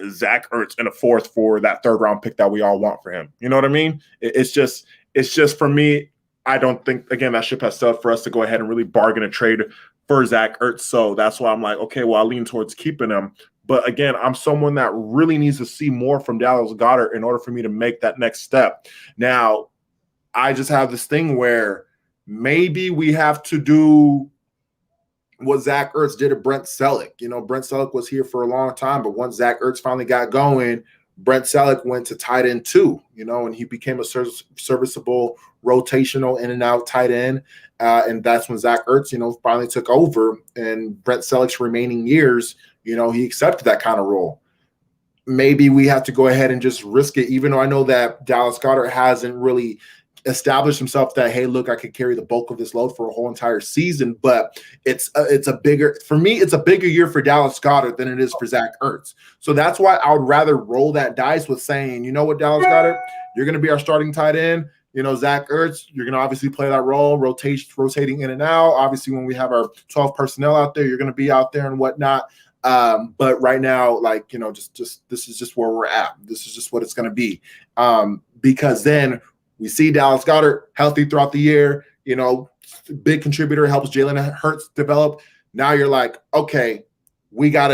[SPEAKER 3] Zach Ertz in a 4th for that 3rd round pick that we all want for him. You know what I mean? It's just for me. I don't think, again, that ship has sailed for us to go ahead and really bargain a trade for Zach Ertz. So that's why I'm like, okay, well, I lean towards keeping him. But again, I'm someone that really needs to see more from Dallas Goedert in order for me to make that next step. Now, I just have this thing where maybe we have to do what Zach Ertz did to Brent Selleck. Brent Selleck was here for a long time, but once Zach Ertz finally got going, Brent Selleck went to tight end 2, and he became a serviceable, rotational in and out tight end. And that's when Zach Ertz, finally took over. And Brent Selleck's remaining years, he accepted that kind of role. Maybe we have to go ahead and just risk it, even though I know that Dallas Goedert hasn't really established himself that, hey, look, I could carry the bulk of this load for a whole entire season. But it's a bigger year for Dallas Goedert than it is for Zach Ertz. So that's why I would rather roll that dice with saying, you know what, Dallas Goedert, you're going to be our starting tight end. Zach Ertz, you're going to obviously play that role, rotating in and out. Obviously, when we have our 12 personnel out there, you're going to be out there and whatnot. But right now, just this is just where we're at. This is just what it's going to be. Because then we see Dallas Goedert healthy throughout the year, big contributor, helps Jalen Hurts develop. Now you're like, okay, we got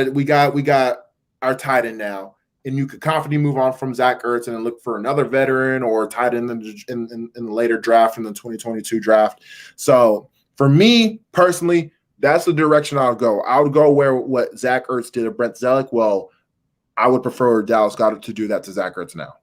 [SPEAKER 3] our tight end now. And you could confidently move on from Zach Ertz and then look for another veteran or tight end in the later draft, in the 2022 draft. So for me personally, that's the direction I would go. I would go what Zach Ertz did to Brett Zellick. Well, I would prefer Dallas Goedert to do that to Zach Ertz now.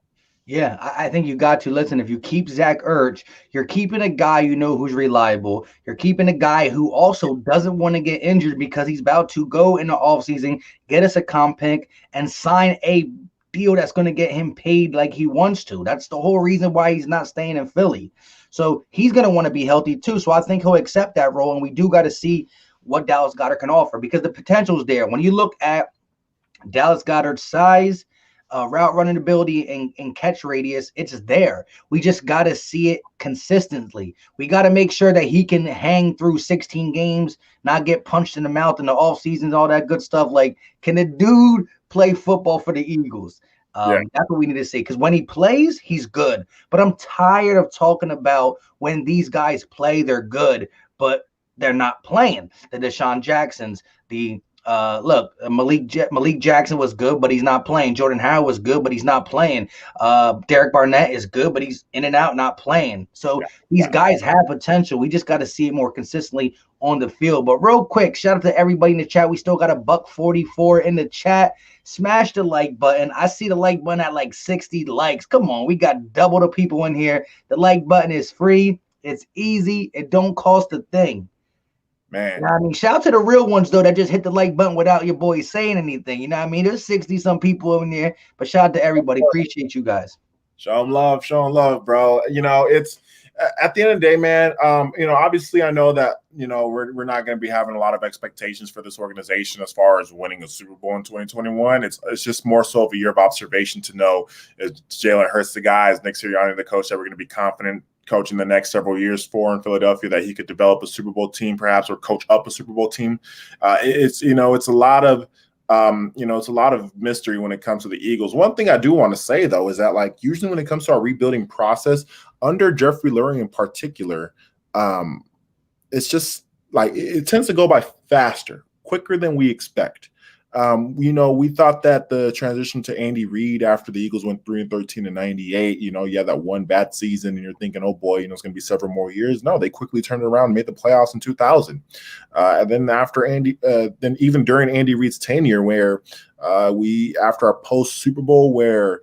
[SPEAKER 1] Yeah, I think you got to listen. If you keep Zach Ertz, you're keeping a guy who's reliable. You're keeping a guy who also doesn't want to get injured because he's about to go in the offseason, get us a comp pick, and sign a deal that's going to get him paid like he wants to. That's the whole reason why he's not staying in Philly. So he's going to want to be healthy too. So I think he'll accept that role, and we do got to see what Dallas Goedert can offer because the potential is there. When you look at Dallas Goedert's size, route running ability, and catch radius, it's there. We just got to see it consistently. We got to make sure that he can hang through 16 games, not get punched in the mouth in the off seasons, all that good stuff. Like, can the dude play football for the Eagles? That's what we need to see, because when he plays, he's good. But I'm tired of talking about when these guys play, they're good, but they're not playing. The Deshaun Jacksons, Malik Jackson was good, but he's not playing. Jordan Howard was good, but he's not playing. Derek Barnett is good, but he's in and out, not playing. So these guys have potential. We just got to see it more consistently on the field. But real quick, shout out to everybody in the chat. We still got $144 in the chat. Smash the like button. I see the like button at like 60 likes. Come on, we got double the people in here. The like button is free. It's easy. It don't cost a thing.
[SPEAKER 2] Man,
[SPEAKER 1] you know what I mean? Shout out to the real ones though that just hit the like button without your boys saying anything. You know what I mean? There's 60 some people in there, but shout out to everybody. Appreciate you guys.
[SPEAKER 2] Show them love, bro. It's at the end of the day, man. Obviously, I know that we're not going to be having a lot of expectations for this organization as far as winning a Super Bowl in 2021. It's just more so of a year of observation to know is Jalen Hurts the guy, is Nick Sirianni the coach that we're going to be confident coaching the next several years for in Philadelphia, that he could develop a Super Bowl team perhaps, or coach up a Super Bowl team. It's a lot of it's a lot of mystery when it comes to the Eagles. One thing I do want to say though is that usually when it comes to our rebuilding process under Jeffrey Lurie in particular, it's just it tends to go by faster, quicker than we expect. We thought that the transition to Andy Reid after the Eagles went 3-13 in 98, you had that one bad season and you're thinking, oh boy, it's going to be several more years. No, they quickly turned it around and made the playoffs in 2000. And then then even during Andy Reid's tenure, where after our post Super Bowl, where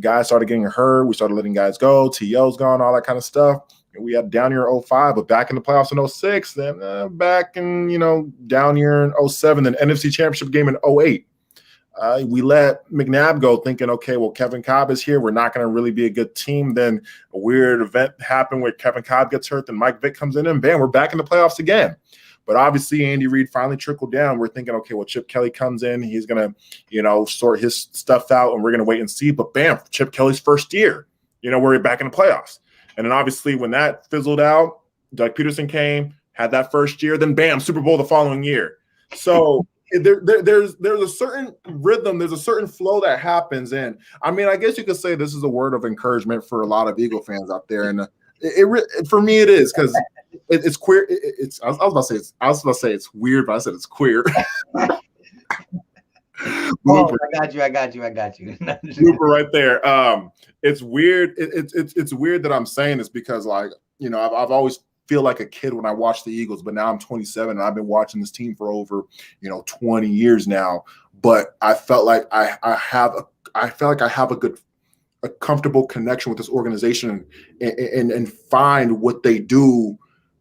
[SPEAKER 2] guys started getting hurt, we started letting guys go, TO's gone, all that kind of stuff. We had down year in 05, but back in the playoffs in 06, then back in, down year in 07, then NFC Championship game in 08. We let McNabb go thinking, okay, well, Kevin Kolb is here. We're not going to really be a good team. Then a weird event happened where Kevin Kolb gets hurt, then Mike Vick comes in, and bam, we're back in the playoffs again. But obviously, Andy Reid finally trickled down. We're thinking, okay, well, Chip Kelly comes in. He's going to, sort his stuff out, and we're going to wait and see. But bam, Chip Kelly's first year, we're back in the playoffs. And then obviously when that fizzled out, Doug Peterson came, had that first year, then bam, Super Bowl the following year. So there's a certain rhythm, there's a certain flow that happens. And I mean, I guess you could say this is a word of encouragement for a lot of Eagle fans out there. And for me, it is, because it's queer. I was about to say it's weird, but I said it's queer.
[SPEAKER 1] Oh, I got you.
[SPEAKER 2] Blooper right there. It's weird. It's weird that I'm saying this because, I've always feel like a kid when I watch the Eagles, but now I'm 27 and I've been watching this team for over 20 years now. But I felt like I have a comfortable connection with this organization and find what they do,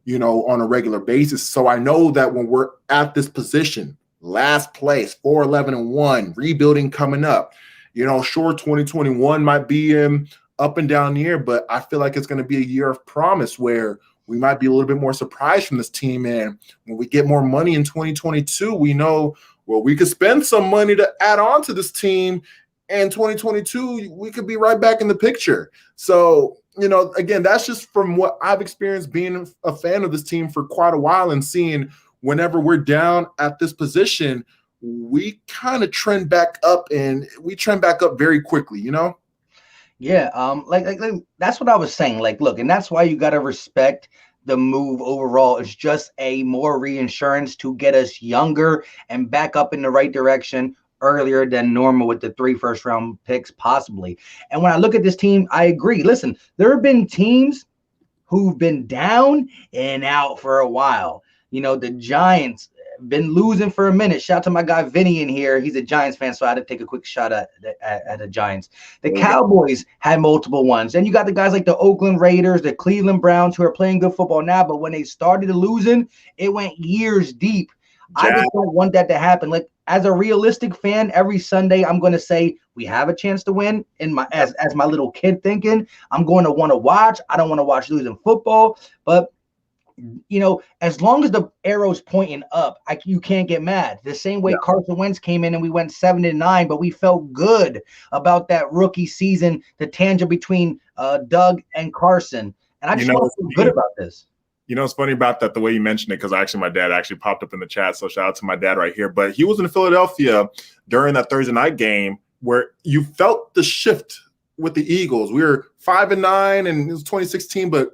[SPEAKER 2] on a regular basis. So I know that when we're at this position, last place, 4-11-1, rebuilding coming up. Sure, 2021 might be up and down year, but I feel like it's going to be a year of promise where we might be a little bit more surprised from this team. And when we get more money in 2022, we know, well, we could spend some money to add on to this team. And 2022, we could be right back in the picture. So
[SPEAKER 3] again, that's just from what I've experienced being a fan of this team for quite a while and seeing whenever we're down at this position, we kind of trend back up, and we trend back up very quickly,
[SPEAKER 1] Yeah, like that's what I was saying. Like, look, and that's why you got to respect the move overall. It's just a more reinsurance to get us younger and back up in the right direction earlier than normal with the 3 first-round picks, possibly. And when I look at this team, I agree. Listen, there have been teams who've been down and out for a while. The Giants been losing for a minute. Shout out to my guy Vinny in here. He's a Giants fan, so I had to take a quick shot at the Giants. The Cowboys had multiple ones. And you got the guys like the Oakland Raiders, the Cleveland Browns, who are playing good football now, but when they started losing, it went years deep. I just don't want that to happen. Like, as a realistic fan, every Sunday I'm going to say we have a chance to win. As my little kid thinking, I'm going to want to watch. I don't want to watch losing football, but as long as the arrow's pointing up, you can't get mad. The same way Carson Wentz came in and we went 7-9, but we felt good about that rookie season, the tangent between Doug and Carson. And I just want to feel good about this.
[SPEAKER 2] It's funny about that, the way you mentioned it, because actually my dad actually popped up in the chat. So shout out to my dad right here. But he was in Philadelphia during that Thursday night game where you felt the shift with the Eagles. We were 5-9 and it was 2016, but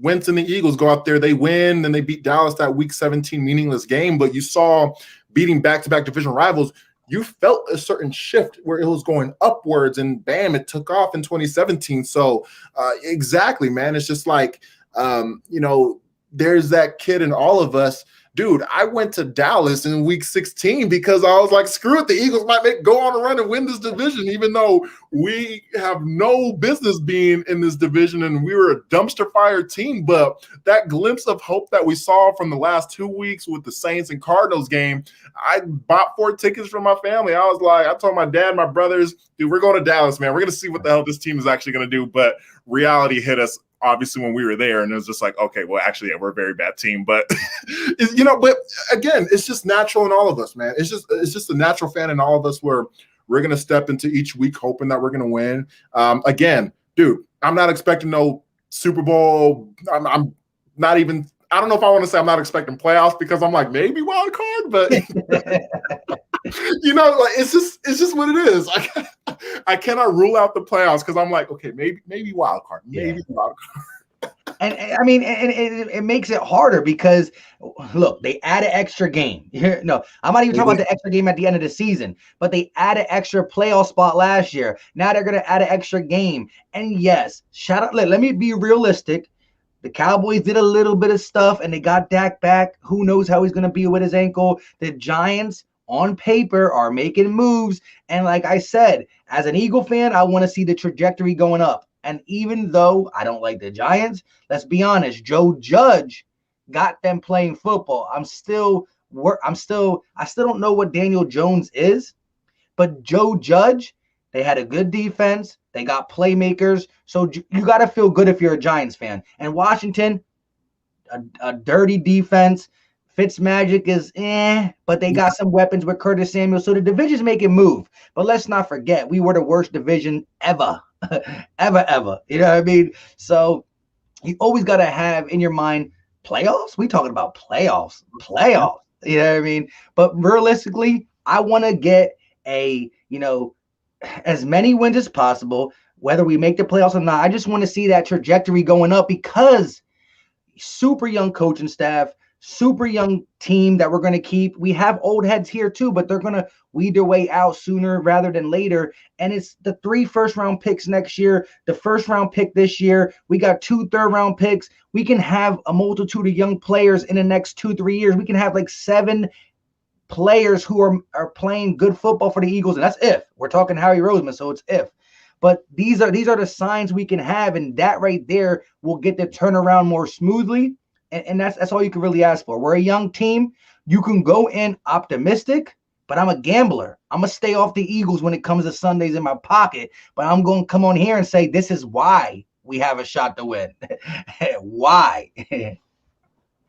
[SPEAKER 2] Wentz and the Eagles go out there, they win, then they beat Dallas that week 17 meaningless game. But you saw beating back-to-back division rivals, you felt a certain shift where it was going upwards, and bam, it took off in 2017. So exactly, man. It's just like, there's that kid in all of us. Dude, I went to Dallas in week 16 because I was like, screw it, the Eagles might go on a run and win this division, even though we have no business being in this division and we were a dumpster fire team. But that glimpse of hope that we saw from the last 2 weeks with the Saints and Cardinals game, I bought 4 tickets for my family. I was like, I told my dad, my brothers, dude, we're going to Dallas, man. We're going to see what the hell this team is actually going to do. But reality hit us obviously when we were there, and it was just like, okay, well, actually, yeah, we're a very bad team, but but again, it's just natural in all of us, man. It's just a natural fan in all of us where we're gonna step into each week hoping that we're gonna win. Again, dude, I'm not expecting no Super Bowl. I'm not even. I don't know if I want to say I'm not expecting playoffs, because I'm like, maybe wild card, but it's just what it is. I cannot rule out the playoffs because I'm like, okay, maybe wild card, wild card.
[SPEAKER 1] And I mean, it makes it harder because, look, they add an extra game. No, I'm not even talking about the extra game at the end of the season, but they add an extra playoff spot last year. Now they're going to add an extra game. And yes, shout out. Let me be realistic. The Cowboys did a little bit of stuff and they got Dak back. Who knows how he's going to be with his ankle? The Giants, on paper, are making moves. And like I said, as an Eagle fan, I want to see the trajectory going up. And even though I don't like the Giants, let's be honest, Joe Judge got them playing football. I still don't know what Daniel Jones is, but Joe Judge, they had a good defense. They got playmakers. So you got to feel good if you're a Giants fan. And Washington, a dirty defense. Fitzmagic is but they got some weapons with Curtis Samuel. So the division's making move. But let's not forget, we were the worst division ever. ever. You know what I mean? So you always got to have in your mind playoffs. We talking about playoffs. You know what I mean? But realistically, I want to get as many wins as possible, whether we make the playoffs or not. I just want to see that trajectory going up because super young coaching staff, super young team that we're going to keep. We have old heads here too, but they're going to weed their way out sooner rather than later. And it's the 3 first-round picks next year, the first-round pick this year. We got 2 third-round picks. We can have a multitude of young players in the next 2-3 years. We can have like 7 players who are playing good football for the Eagles, and that's if. We're talking Harry Roseman, so it's if. But these are the signs we can have, and that right there will get the turnaround more smoothly. And that's all you can really ask for. We're a young team. You can go in optimistic, but I'm a gambler. I'm going to stay off the Eagles when it comes to Sundays in my pocket, but I'm going to come on here and say this is why we have a shot to win. Why?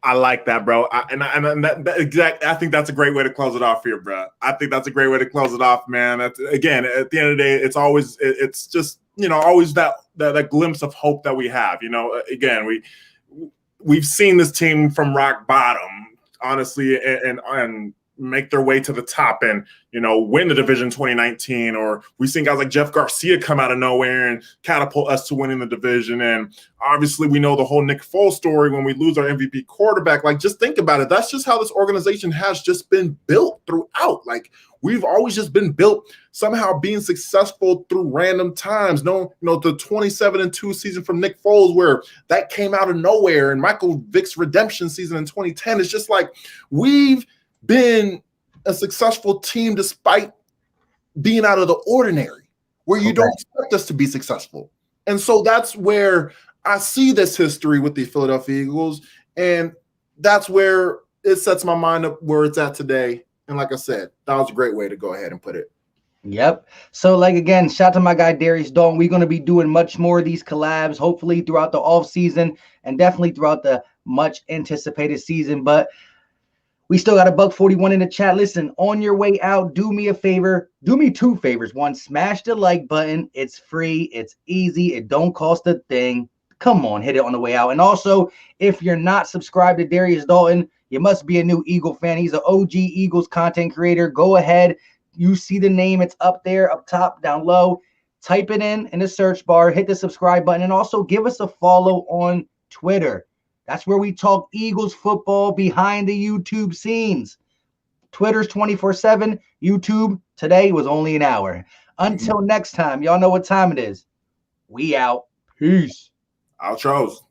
[SPEAKER 2] I like that, bro. I think that's a great way to close it off here, bro. I think that's a great way to close it off, man. Again, at the end of the day, it's just always that glimpse of hope that we have. Again, we've seen this team from rock bottom, honestly, and make their way to the top and, win the division 2019, or we've seen guys like Jeff Garcia come out of nowhere and catapult us to winning the division. And obviously we know the whole Nick Foles story when we lose our MVP quarterback. Like, just think about it. That's just how this organization has just been built throughout. Like, we've always just been built somehow being successful through random times. The 27-2 season from Nick Foles, where that came out of nowhere, and Michael Vick's redemption season in 2010. It's just like, we've been a successful team despite being out of the ordinary, where you don't expect us to be successful. And so that's where I see this history with the Philadelphia Eagles, and that's where it sets my mind up where it's at today. And like I said, that was a great way to go ahead and put it.
[SPEAKER 1] Yep. So, again, shout out to my guy Darius Dalton. We're going to be doing much more of these collabs, hopefully throughout the off season and definitely throughout the much anticipated season. But we still got a $1.41 in the chat. Listen, on your way out, do me a favor. Do me two favors. One, smash the like button. It's free. It's easy. It don't cost a thing. Come on, hit it on the way out. And also, if you're not subscribed to Darius Dalton, you must be a new Eagle fan. He's an OG Eagles content creator. Go ahead. You see the name. It's up there, up top, down low. Type it in the search bar. Hit the subscribe button. And also give us a follow on Twitter. That's where we talk Eagles football behind the YouTube scenes. Twitter's 24/7. YouTube today was only an hour. Until next time, y'all know what time it is. We out. Peace.
[SPEAKER 2] Outros.